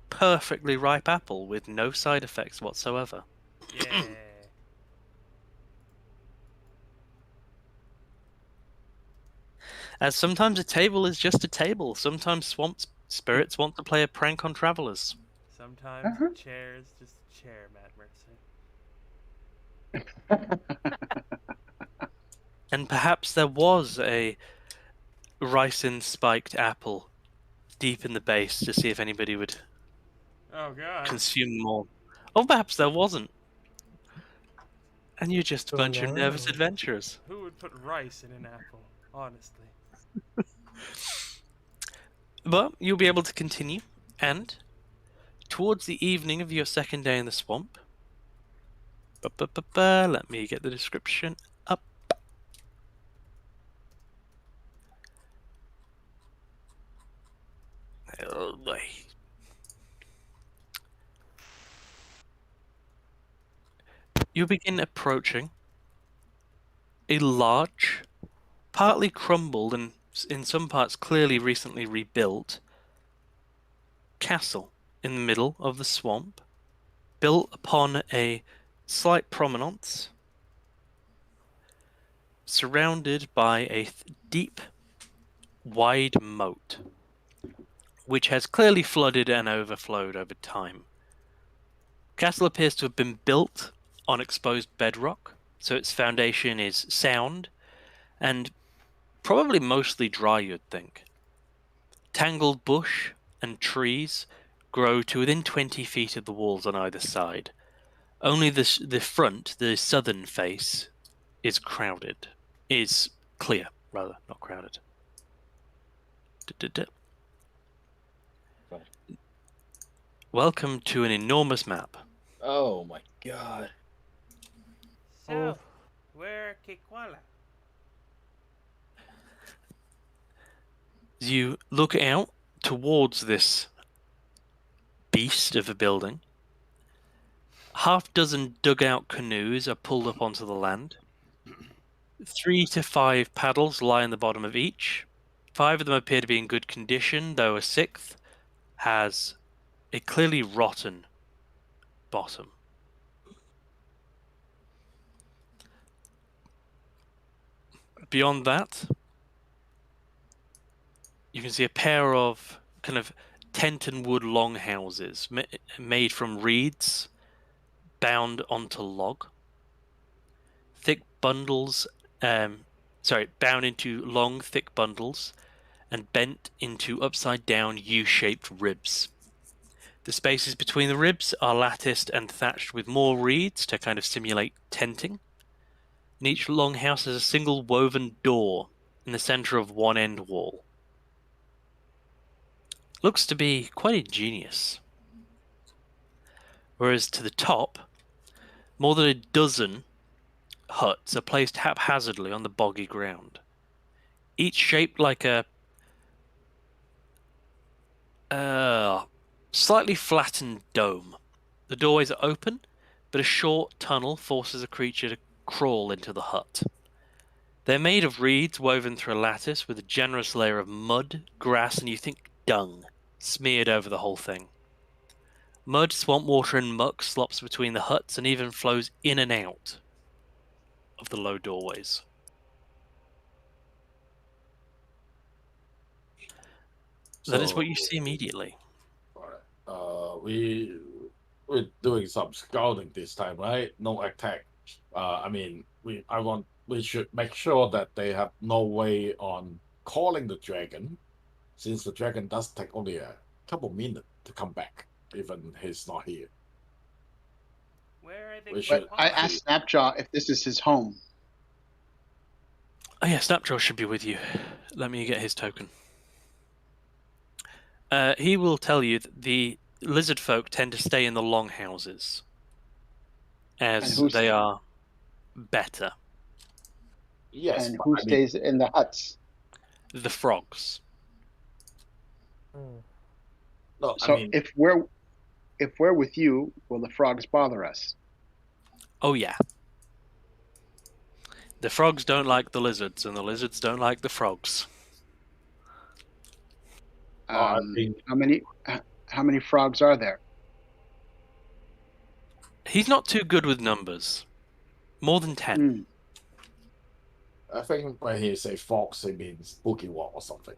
perfectly ripe apple with no side effects whatsoever. Yeah. As sometimes a table is just a table. Sometimes swamp spirits want to play a prank on travelers. Sometimes a chair is just a chair, Matt Mercer. And perhaps there was a ricin-spiked apple deep in the base to see if anybody would Oh god. consume more. Or perhaps there wasn't. And you're just a Don't bunch of nervous know. adventurers. Who would put rice in an apple? Honestly. But you'll be able to continue, and towards the evening of your second day in the swamp, let me get the description up. Oh boy. You begin approaching a large, partly crumbled and in some parts clearly recently rebuilt castle in the middle of the swamp, built upon a slight prominence, surrounded by a deep, wide moat, which has clearly flooded and overflowed over time. Castle appears to have been built on exposed bedrock, so its foundation is sound and probably mostly dry, you'd think. Tangled bush and trees grow to within 20 feet of the walls on either side. Only the front, the southern face, is crowded. Is clear, rather, not crowded. Right. Welcome to an enormous map. Oh my god. So, where Kekwala? As you look out towards this beast of a building, half dozen dugout canoes are pulled up onto the land. 3 to 5 paddles lie in the bottom of each. 5 of them appear to be in good condition, though a 6th has a clearly rotten bottom. Beyond that, you can see a pair of kind of tent and wood longhouses made from reeds bound onto log. Thick bundles, bound into long, thick bundles and bent into upside-down U-shaped ribs. The spaces between the ribs are latticed and thatched with more reeds to kind of simulate tenting. And each longhouse has a single woven door in the center of one end wall. Looks to be quite ingenious. Whereas to the top, more than a dozen huts are placed haphazardly on the boggy ground, each shaped like a slightly flattened dome. The doorways are open, but a short tunnel forces a creature to crawl into the hut. They're made of reeds woven through a lattice with a generous layer of mud, grass, and you think dung smeared over the whole thing. Mud, swamp water, and muck slops between the huts and even flows in and out of the low doorways. That is what you see immediately. We're doing some scouting this time, right? No attack. We should make sure that they have no way on calling the dragon, since the dragon does take only a couple minutes to come back, even he's not here. Where are they? We should- But I asked Snapjaw if this is his home. Oh yeah, Snapjaw should be with you. Let me get his token. He will tell you that the lizard folk tend to stay in the longhouses, as they are better. Yes, And but who stays in the huts? The frogs. No, So if we're with you, will the frogs bother us? Oh yeah. The frogs don't like the lizards, and the lizards don't like the frogs. I think- How many frogs are there? He's not too good with numbers. More than 10. I think when he say fox, he means boogie wall or something.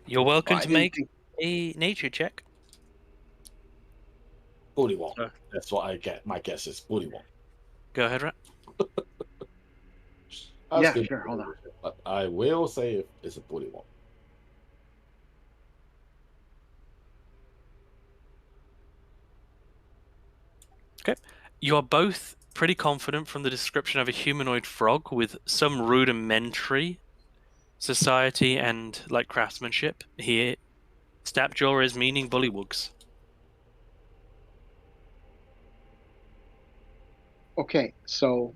You're welcome Well, I to didn't make think- a nature check. Booty wall. Oh. That's what I get. My guess is booty wall. Go ahead, Rat. Yeah, sure, hold on. But I will say if it's a booty wall. You are both pretty confident from the description of a humanoid frog with some rudimentary society and like craftsmanship, here Snapjaw is meaning bullywugs. Okay, so,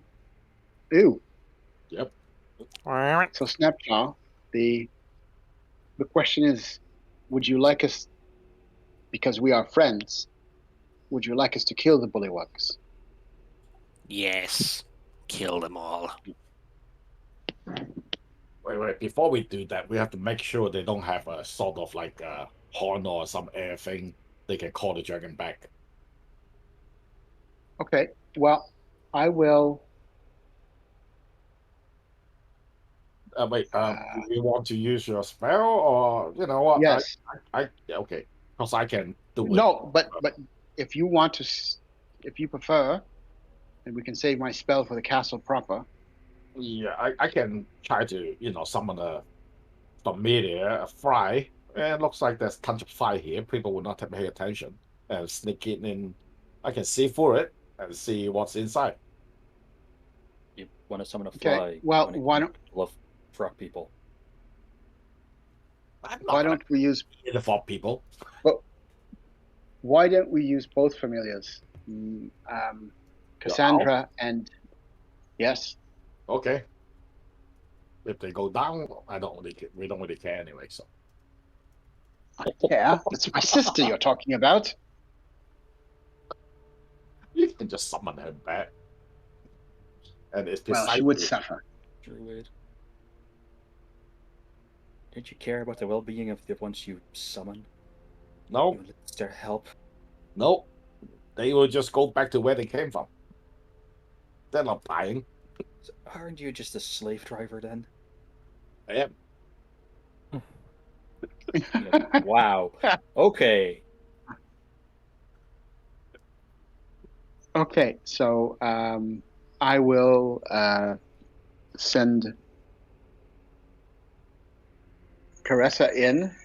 ew. Yep. So Snapjaw, the question is, would you like us, because we are friends, would you like us to kill the bullywugs? Yes, kill them all. Wait. Before we do that, we have to make sure they don't have a sort of like a horn or some air thing they can call the dragon back. Okay, well, I will. Wait, do you want to use your spell, or you know what? Yes. Okay, because I can do it. No, but if you want to, if you prefer, and we can save my spell for the castle proper. Yeah, I can try to summon a familiar, a fry. It looks like there's tons of fire here. People will not pay attention and sneak it in. I can see through it and see what's inside. You want to summon a Okay, fly? well, when it why comes to love frog people? I'm Why not gonna don't we use? kill the frog people. Why don't we use both familiars? Cassandra and yes. Okay. If they go down, we don't really care anyway. So Yeah, it's my sister you're talking about. you can just summon her back, and it's Well, she would precisely suffer. Druid. Did you care about the well-being of the ones you summon? no, You enlist their help. no. They will just go back to where they came from. They're not buying. So aren't you just a slave driver then? I am. Wow. Okay. Okay, so I will send Caressa in,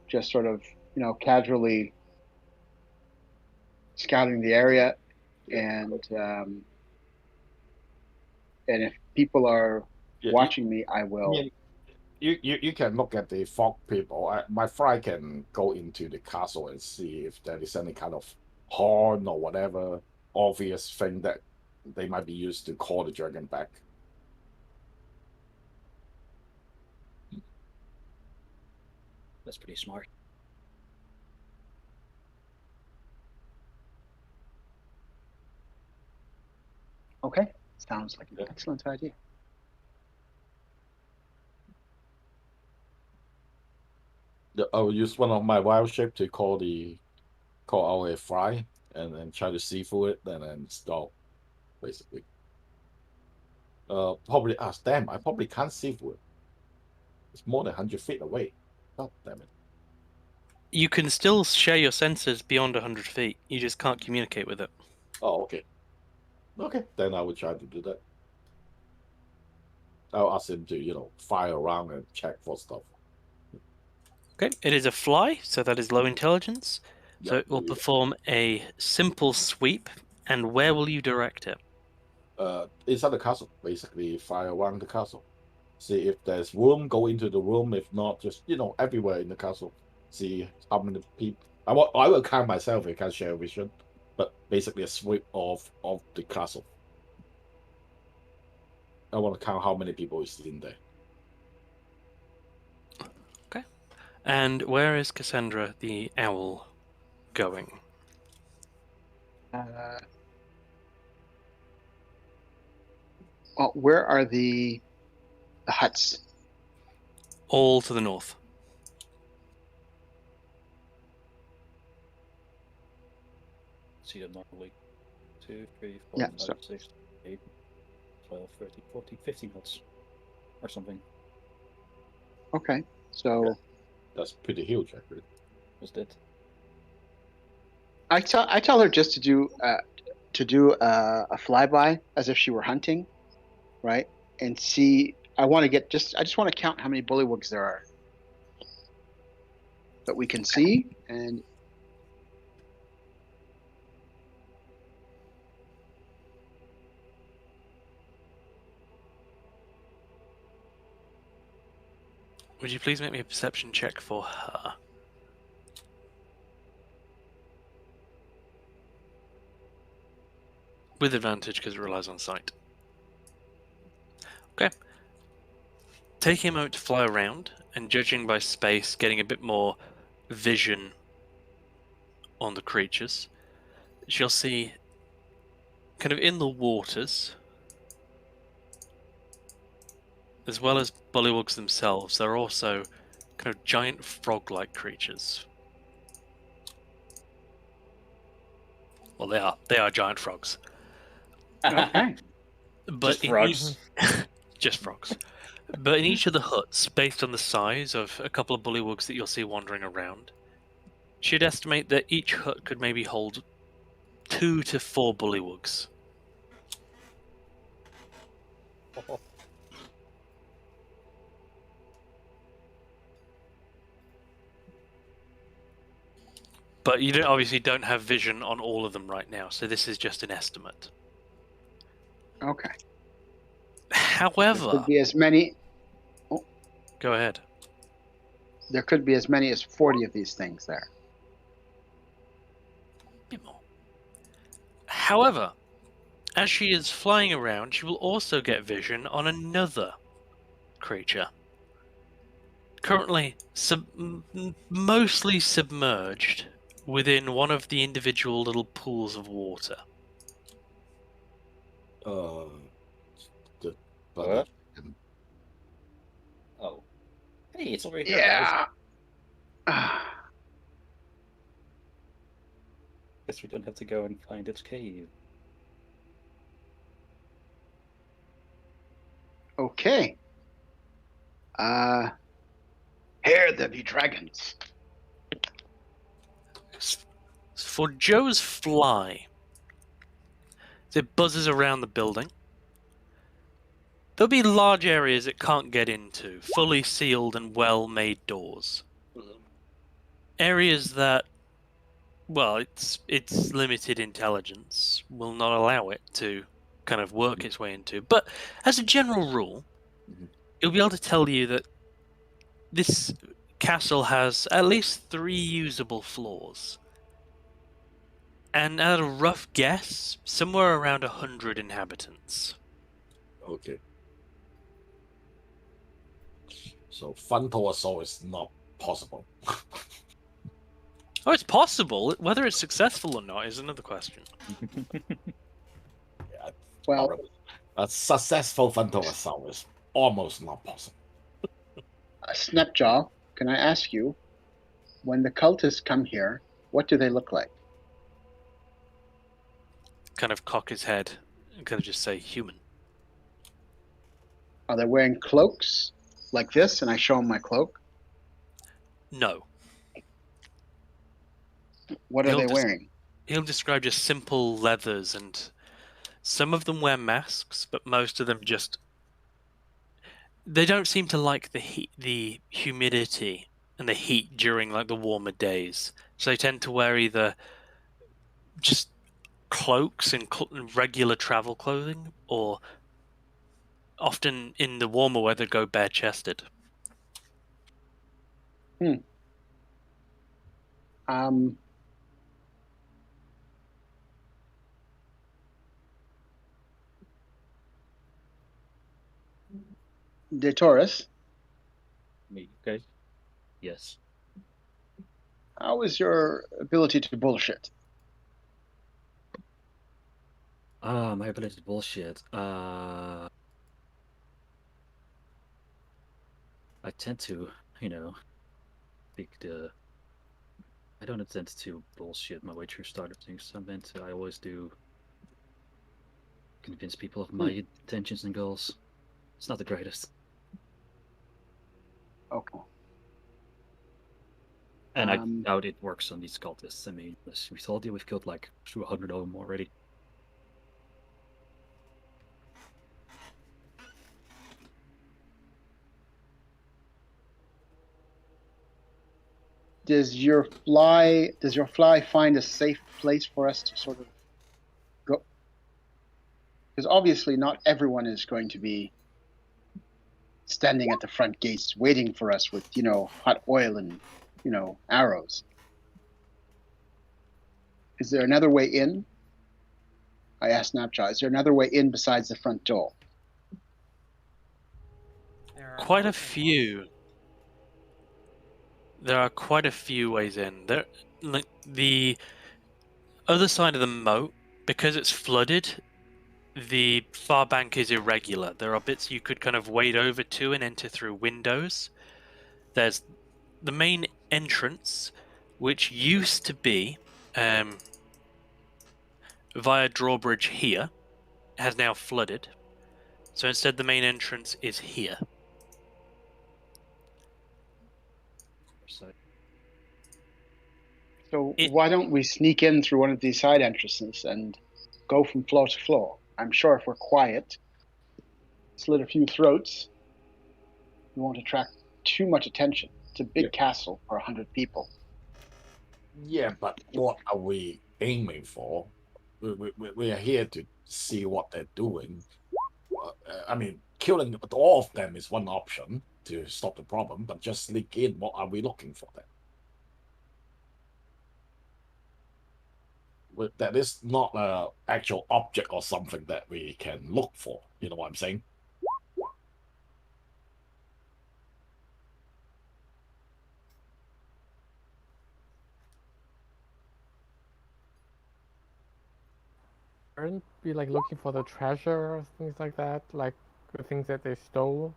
just sort of, casually scouting the area, and if people are Yeah, watching me, I will. you can look at the fog people. My fry can go into the castle and see if there is any kind of horn or whatever obvious thing that they might be used to call the dragon back. That's pretty smart. Okay, sounds like an excellent idea. I will use one of my wild shape to call out a fry and then try to see through it and then stall, basically. Probably. Damn! I probably can't see through it. It's more than 100 feet away. God damn it! You can still share your sensors beyond 100 feet. You just can't communicate with it. Oh, okay. Okay, then I will try to do that. I'll ask him to, fire around and check for stuff. Okay, it is a fly, so that is low intelligence. So Yeah, it will perform a simple sweep. And where will you direct it? inside the castle, basically fire around the castle. See if there's room, go into the room. If not, just everywhere in the castle. See how many people. I will count myself. I can't share vision, but basically a sweep of the castle. I want to count how many people is in there. Okay. And where is Cassandra the owl going? Well, where are the huts? All to the north. See them normally. 2, 3, 4, Yeah, 5, so- 6, 8, 12, 13, 14, 15 huts. Or something. Okay, so That's pretty huge, actually. Just it. I tell her just to do a flyby as if she were hunting, right? And see. I just want to count how many bullywugs there are that we can see, and Would you please make me a perception check for her? With advantage because it relies on sight. Okay. Taking a moment to fly around and judging by space, getting a bit more vision on the creatures, she'll see kind of in the waters, as well as bullywugs themselves, there are also kind of giant frog-like creatures. Well, they are giant frogs. Okay. But Just in frogs. just frogs. But in each of the huts, based on the size of a couple of bullywugs that you'll see wandering around, she'd estimate that each hut could maybe hold 2 to 4 bullywugs. But you obviously don't have vision on all of them right now, so this is just an estimate. Okay. There However, could be as many. go ahead. There could be as many as 40 of these things there. Bit more. However, as she is flying around, she will also get vision on another creature. Currently mostly submerged within one of the individual little pools of water. What? Oh. Hey, it's over here, guys. Yeah. Guess we don't have to go and find its cave. Okay. Here there be dragons. For Joe's fly, it buzzes around the building. There'll be large areas it can't get into, fully sealed and well-made doors. Areas that, well, its limited intelligence will not allow it to kind of work its way into. But as a general rule, it'll be able to tell you that this castle has at least 3 usable floors. And at a rough guess, somewhere around 100 inhabitants. Okay. So Funtosaur is not possible. Oh, it's possible. Whether it's successful or not is another question. Yeah, Well, horrible. A successful Funtosaur is almost not possible. Snapjaw, can I ask you, when the cultists come here, what do they look like? Kind of cock his head and kind of just say human. Are they wearing cloaks like this? And I show them my cloak. No. What are He'll they just- wearing? He'll describe just simple leathers, and some of them wear masks, but most of them just... They don't seem to like the heat, the humidity and the heat during like the warmer days. So they tend to wear either just cloaks and regular travel clothing, or often in the warmer weather go bare-chested. De Taurus, Me, okay? Yes. how is your ability to bullshit? My ability to bullshit. I tend to, I don't intend to bullshit my way through start of things. I always do convince people of my intentions and goals. It's not the greatest. Okay. And I doubt it works on these cultists. I mean, we told you we've killed like 200 of them already. Does your fly find a safe place for us to sort of go? Because obviously not everyone is going to be standing at the front gates waiting for us with, hot oil and, arrows. Is there another way in? I asked Snapjaw, is there another way in besides the front door? There are Quite a nothing else. few. There are quite a few ways in. The other side of the moat, because it's flooded, the far bank is irregular. There are bits you could kind of wade over to and enter through windows. There's the main entrance, which used to be via drawbridge here, has now flooded. So instead the main entrance is here. So why don't we sneak in through one of these side entrances and go from floor to floor? I'm sure if we're quiet, slit a few throats, we won't attract too much attention. It's a big castle for 100 people. Yeah, but what are we aiming for? We are here to see what they're doing. I mean, killing all of them is one option to stop the problem, but just sneak in. What are we looking for then? That is not an actual object or something that we can look for. You know what I'm saying? Aren't we like looking for the treasure or things like that? Like the things that they stole?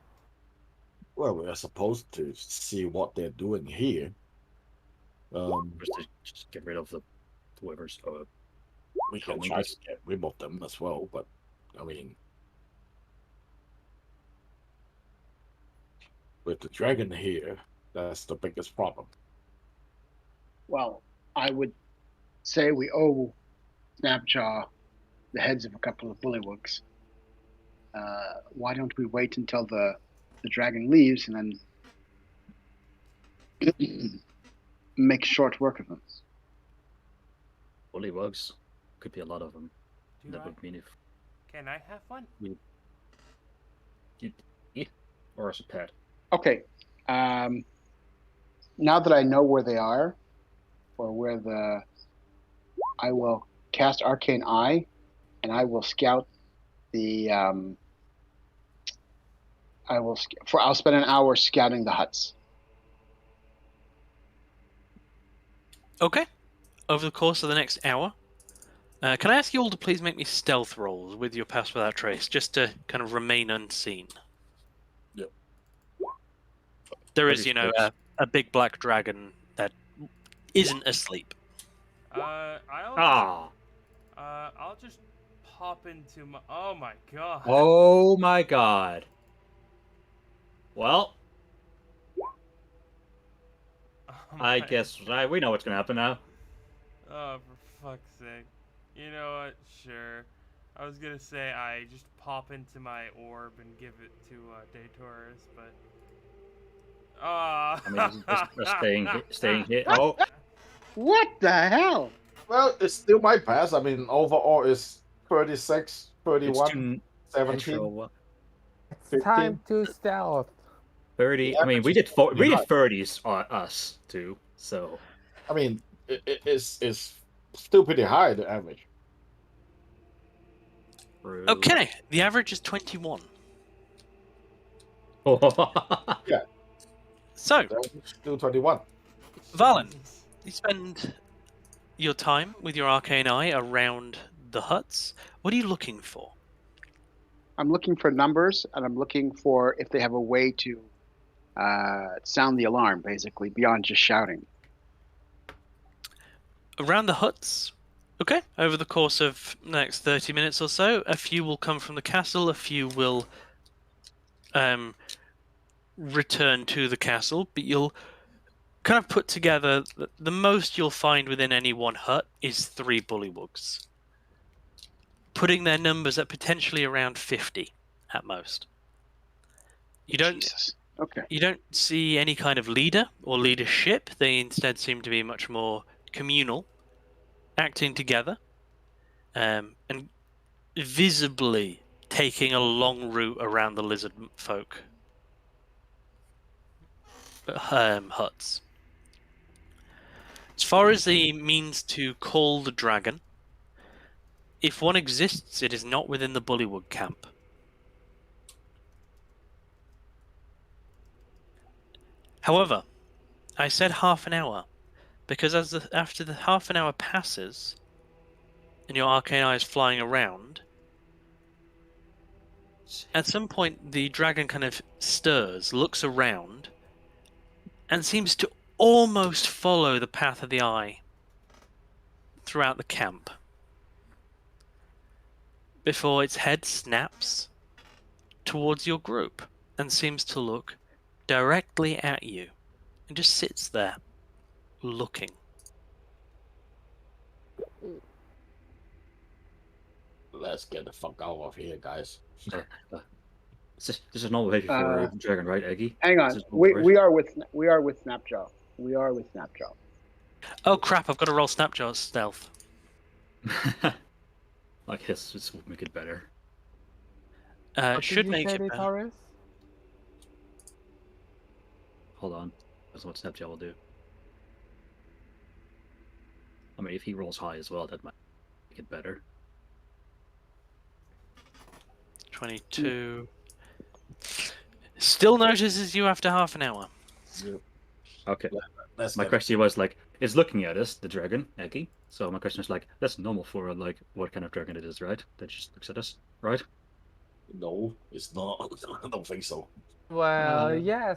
Well, we are supposed to see what they're doing here. Just get rid of the whoever's. We can try to get rid of them as well, but I mean, with the dragon here, that's the biggest problem. Well, I would say we owe Snapjaw the heads of a couple of bullywugs. Why don't we wait until the dragon leaves and then make short work of them? Bullywugs. Could be a lot of them. Do That I? would mean if Can I have one? or as a pet. Okay. Now that I know where they are, or I will cast Arcane Eye, and I will scout the. I'll spend an hour scouting the huts. Okay. Over the course of the next hour, can I ask you all to please make me stealth rolls with your Pass Without Trace, just to kind of remain unseen? Yep. There is, a big black dragon that isn't asleep. I'll just pop into my. Oh my god. Oh my god. Well, Oh I my- guess we know what's gonna happen now. Oh, for fuck's sake. You know what? Sure. I was gonna say I just pop into my orb and give it to Daytaurus, but. I mean, just staying here. Oh, What the hell? Well, it still might pass. I mean, overall is 36, it's 31, too 17, natural. It's time to stealth. 30. The I mean, we average did is we did 49. 30s on us too. So I mean, it's still pretty high, the average. Okay, the average is 21. So, The average is still 21. Valen, you spend your time with your Arcane Eye around the huts. What are you looking for? I'm looking for numbers, and I'm looking for if they have a way to sound the alarm, basically, beyond just shouting. Around the huts? Okay, over the course of the next 30 minutes or so, a few will come from the castle, a few will return to the castle, but you'll kind of put together the most you'll find within any one hut is 3 bullywugs, putting their numbers at potentially around 50 at most. Jesus. Okay. You don't see any kind of leader or leadership. They instead seem to be much more communal, acting together, and visibly taking a long route around the lizard folk. huts. As far as the means to call the dragon, if one exists, it is not within the Bullywug camp. However, I said half an hour, because after the half an hour passes, and your arcane eye is flying around, at some point the dragon kind of stirs, looks around, and seems to almost follow the path of the eye throughout the camp, before its head snaps towards your group and seems to look directly at you and just sits there looking. Let's get the fuck out of here, guys. This is normal behavior for a dragon, right, Eggy? Hang on, This is normal, right? we are with Snapjaw. We are with Snapjaw. Oh crap, I've got to roll Snapjaw's stealth. Like this would make it better. What Should did you make say, it better. Taurus? Hold on. That's what Snapchat will do. I mean, if he rolls high as well, that might make it better. 22. Still notices you after half an hour. Okay. Let's My get question was like, it's looking at us, the dragon, Eggy. So my question is like, that's normal for like what kind of dragon it is, right? That just looks at us, right? No, it's not. I don't think so. Well, yes,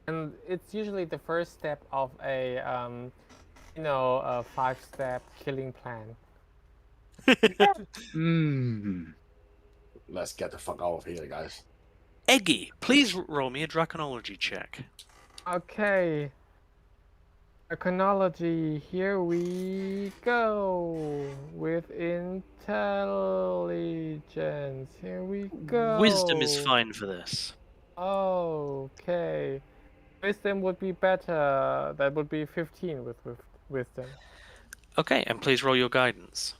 and it's usually the first step of a, a 5-step killing plan. Let's get the fuck out of here, guys. Eggy, please roll me a draconology check. Okay. Iconology, here we go. With intelligence, here we go. Wisdom is fine for this. Okay. Wisdom would be better. That would be 15 with wisdom. Okay, and please roll your guidance.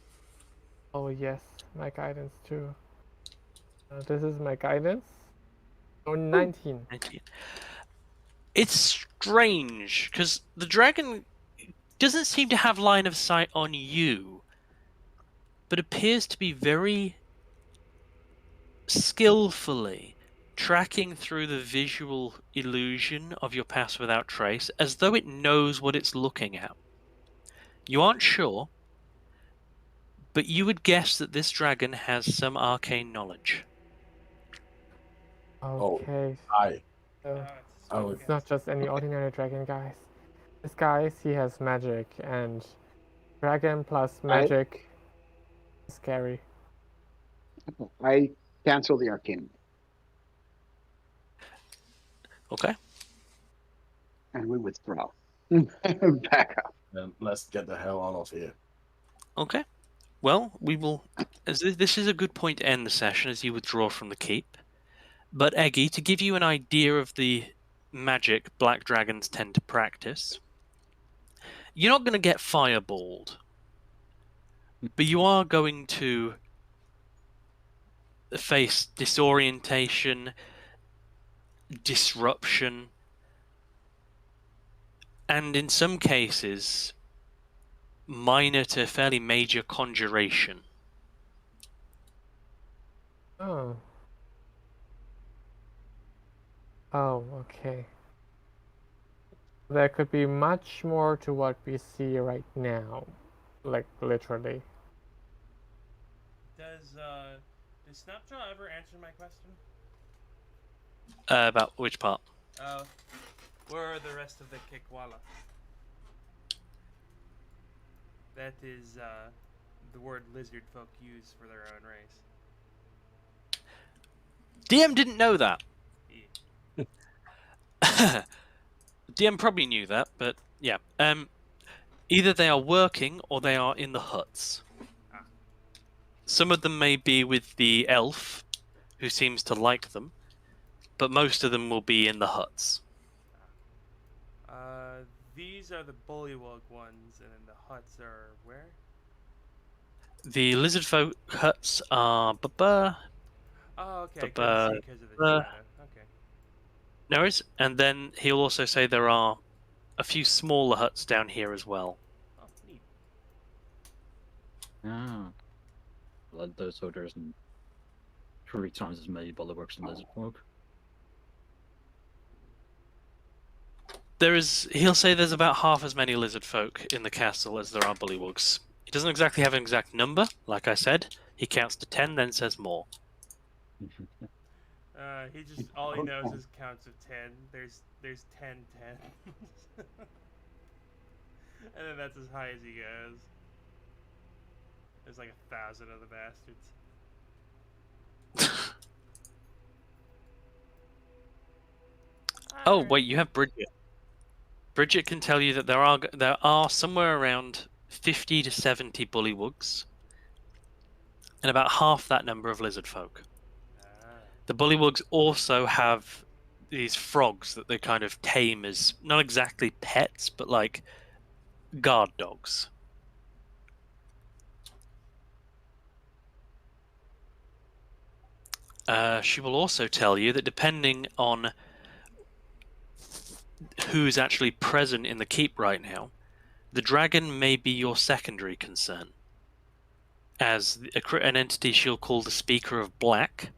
Oh yes, my guidance too. This is my guidance. Oh, 19. 19. It's strange, because the dragon doesn't seem to have line of sight on you, but appears to be very skillfully tracking through the visual illusion of your pass without trace, as though it knows what it's looking at. You aren't sure, but you would guess that this dragon has some arcane knowledge. Okay. Hi. So Oh, it's not just any ordinary dragon, guys. This guy, he has magic, and dragon plus magic is scary. I cancel the arcane Okay. and we withdraw. Back up. then let's get the hell out of here. Okay. Well, we will. As this is a good point to end the session as you withdraw from the keep. But Eggy, to give you an idea of the magic black dragons tend to practice, you're not going to get fireballed, but you are going to face disorientation, disruption, and in some cases, minor to fairly major conjuration. Oh. Oh, okay. There could be much more to what we see right now. Like, literally. Does Snapjaw ever answer my question? About which part? Where are the rest of the Kikwala? That is the word lizard folk use for their own race. DM didn't know that. Yeah. DM probably knew that, but yeah. Either they are working or they are in the huts. Some of them may be with the elf, who seems to like them, but most of them will be in the huts. These are the bullywug ones, and then the huts are where? The lizard folk huts are Oh, okay. I couldn't see because of the shadow. Okay. No worries. And then he'll also say there are a few smaller huts down here as well. Oh, neat. Ah. So there isn't 3 times as many bulwarks and lizard folk. He'll say there's about half as many lizard folk in the castle as there are bullywugs. He doesn't exactly have an exact number, like I said. He counts to 10, then says more. He just all he knows is counts of 10. There's 10 10s. And then that's as high as he goes. There's like 1,000 of the bastards. Oh, Alright. wait, you have Bridget. Bridget can tell you that there are somewhere around 50 to 70 bullywugs, and about half that number of lizard folk. Ah. The bullywugs also have these frogs that they kind of tame as not exactly pets, but like guard dogs. She will also tell you that depending on who's actually present in the keep right now, the dragon may be your secondary concern, as an entity she'll call the Speaker of Black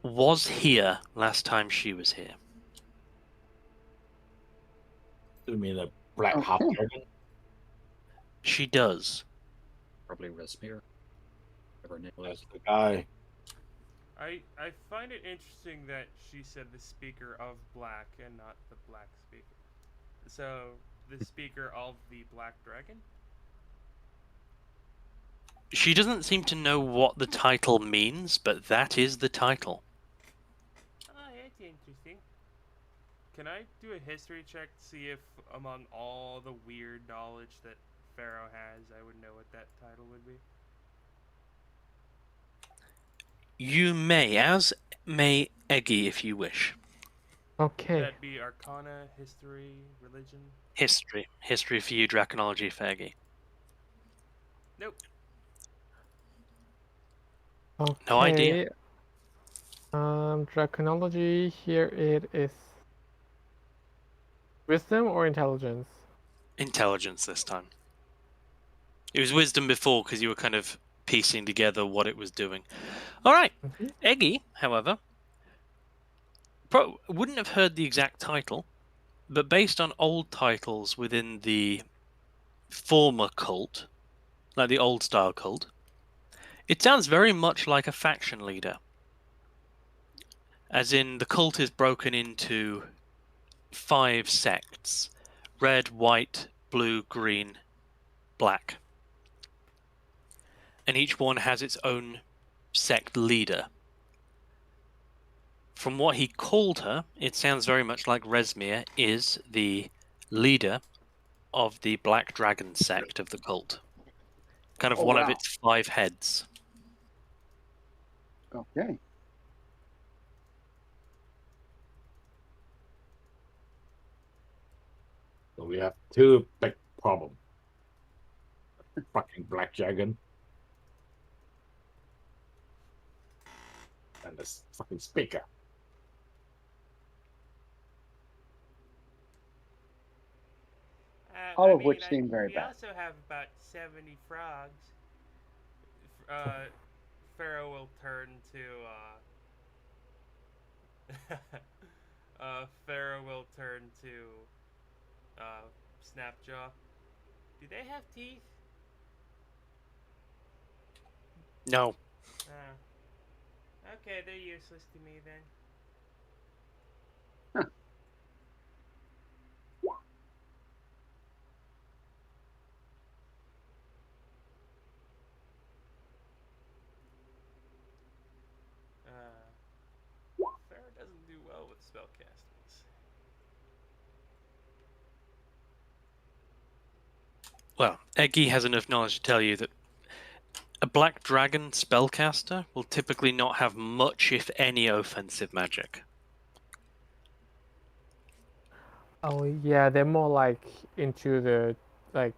was here last time she was here. You mean a black Okay. hop dragon? She does. Probably Resmir. Whatever her name That's was. the guy. I find it interesting that she said the Speaker of Black and not the Black Speaker. So, the Speaker of the Black Dragon? She doesn't seem to know what the title means, but that is the title. Oh, that's interesting. Can I do a history check to see if among all the weird knowledge that Pharaoh has, I would know what that title would be? You may, as may Eggy if you wish. Okay. That'd be Arcana, History, Religion? History. History for you, Draconology for Eggy. Nope. Okay. No idea. Draconology, here it is. Wisdom or intelligence? Intelligence this time. It was wisdom before because you were kind of piecing together what it was doing. All right. Eggy, however, wouldn't have heard the exact title, but based on old titles within the former cult, like the old style cult, it sounds very much like a faction leader. As in, the cult is broken into 5 sects: red, white, blue, green, black. And each one has its own sect leader. From what he called her, it sounds very much like Resmir is the leader of the Black Dragon sect of the cult. Kind of Oh, one of wow. its 5 heads. Okay. So we have 2 big problems. Fucking black dragon. And this fucking speaker. All of which seem very we bad. also have about 70 frogs. Pharaoh will turn to, Pharaoh will turn to, Snapjaw. Do they have teeth? No. Okay, they're useless to me then. Pharaoh doesn't do well with spellcastings. Well, Eggy has enough knowledge to tell you that a Black Dragon spellcaster will typically not have much, if any, offensive magic. Oh yeah, they're more like into the like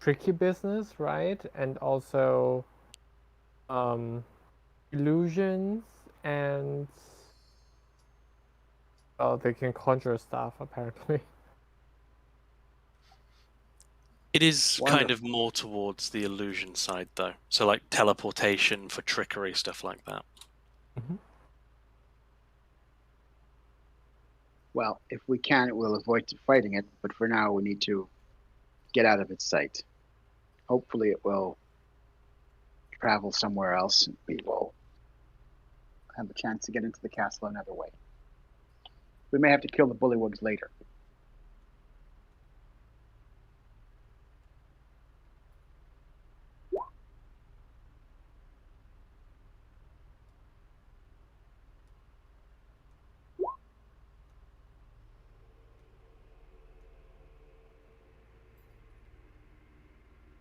tricky business, right? And also illusions and Well, they can conjure stuff apparently. It is kind Wonderful. of more towards the illusion side, though. So, like teleportation for trickery, stuff like that. Well, if we can, we'll avoid fighting it, but for now we need to get out of its sight. Hopefully it will travel somewhere else and we will have a chance to get into the castle another way. We may have to kill the bullywugs later.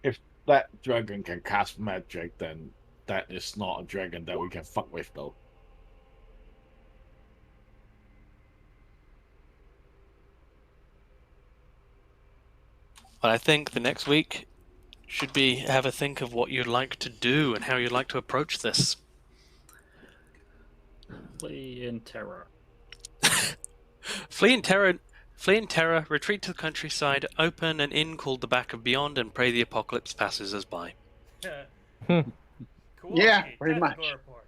If that dragon can cast magic, then that is not a dragon that we can fuck with, though. But I think the next week should be have a think of what you'd like to do and how you'd like to approach this. Flee in terror. Flee in terror, retreat to the countryside, open an inn called the Back of Beyond, and pray the apocalypse passes us by. Kowalski, Yeah, pretty tactical much. report.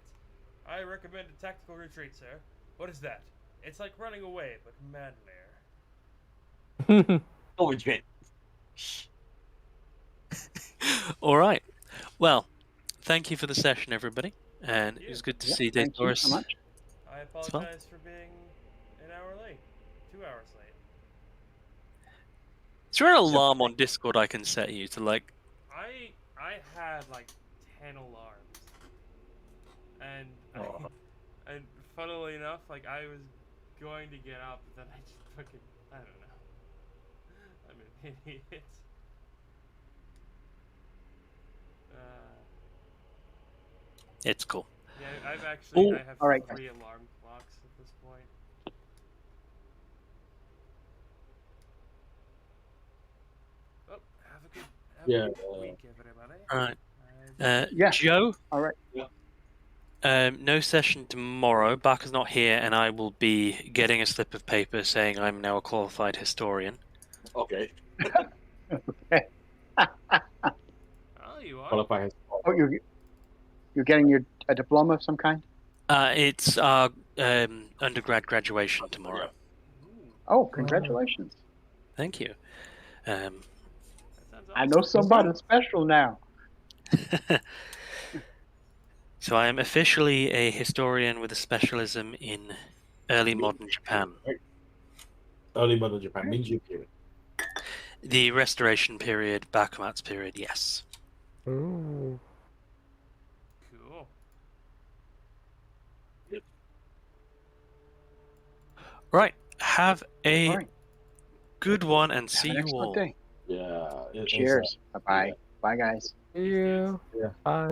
I recommend a tactical retreat, sir. What is that? It's like running away, but maddener. Oh, it's great. All right. Well, thank you for the session, everybody, and it was good to Yeah, see thank you Daysaurus. so much. I apologize for being an hour late. 2 hours late. Is there an alarm on Discord I can set you to like? I had like 10 alarms. And Oh. and funnily enough, like I was going to get up, but then I just fucking I don't know. I'm an idiot. It's cool. Yeah, I've actually I have All right, 3 alarm clocks at this point. Oh, have a good week, everybody. All right. Yeah. Joe. All right. No session tomorrow. Barker's not here, and I will be getting a slip of paper saying I'm now a qualified historian. Okay. Okay. Oh, you are. Qualify. Oh, you're getting a diploma of some kind? It's our undergrad graduation tomorrow. Ooh, Oh, congratulations. Thank you. that sounds awesome. I know somebody special now. So I am officially a historian with a specialism in early modern Japan. Early modern Japan, Meiji period. The Restoration period, Bakumatsu period, yes. Ooh. Cool. Right. Have a All right. good one and Have see an you excellent all. day. Yeah. Cheers. Bye-bye. Bye, guys. See you. Yeah. Bye.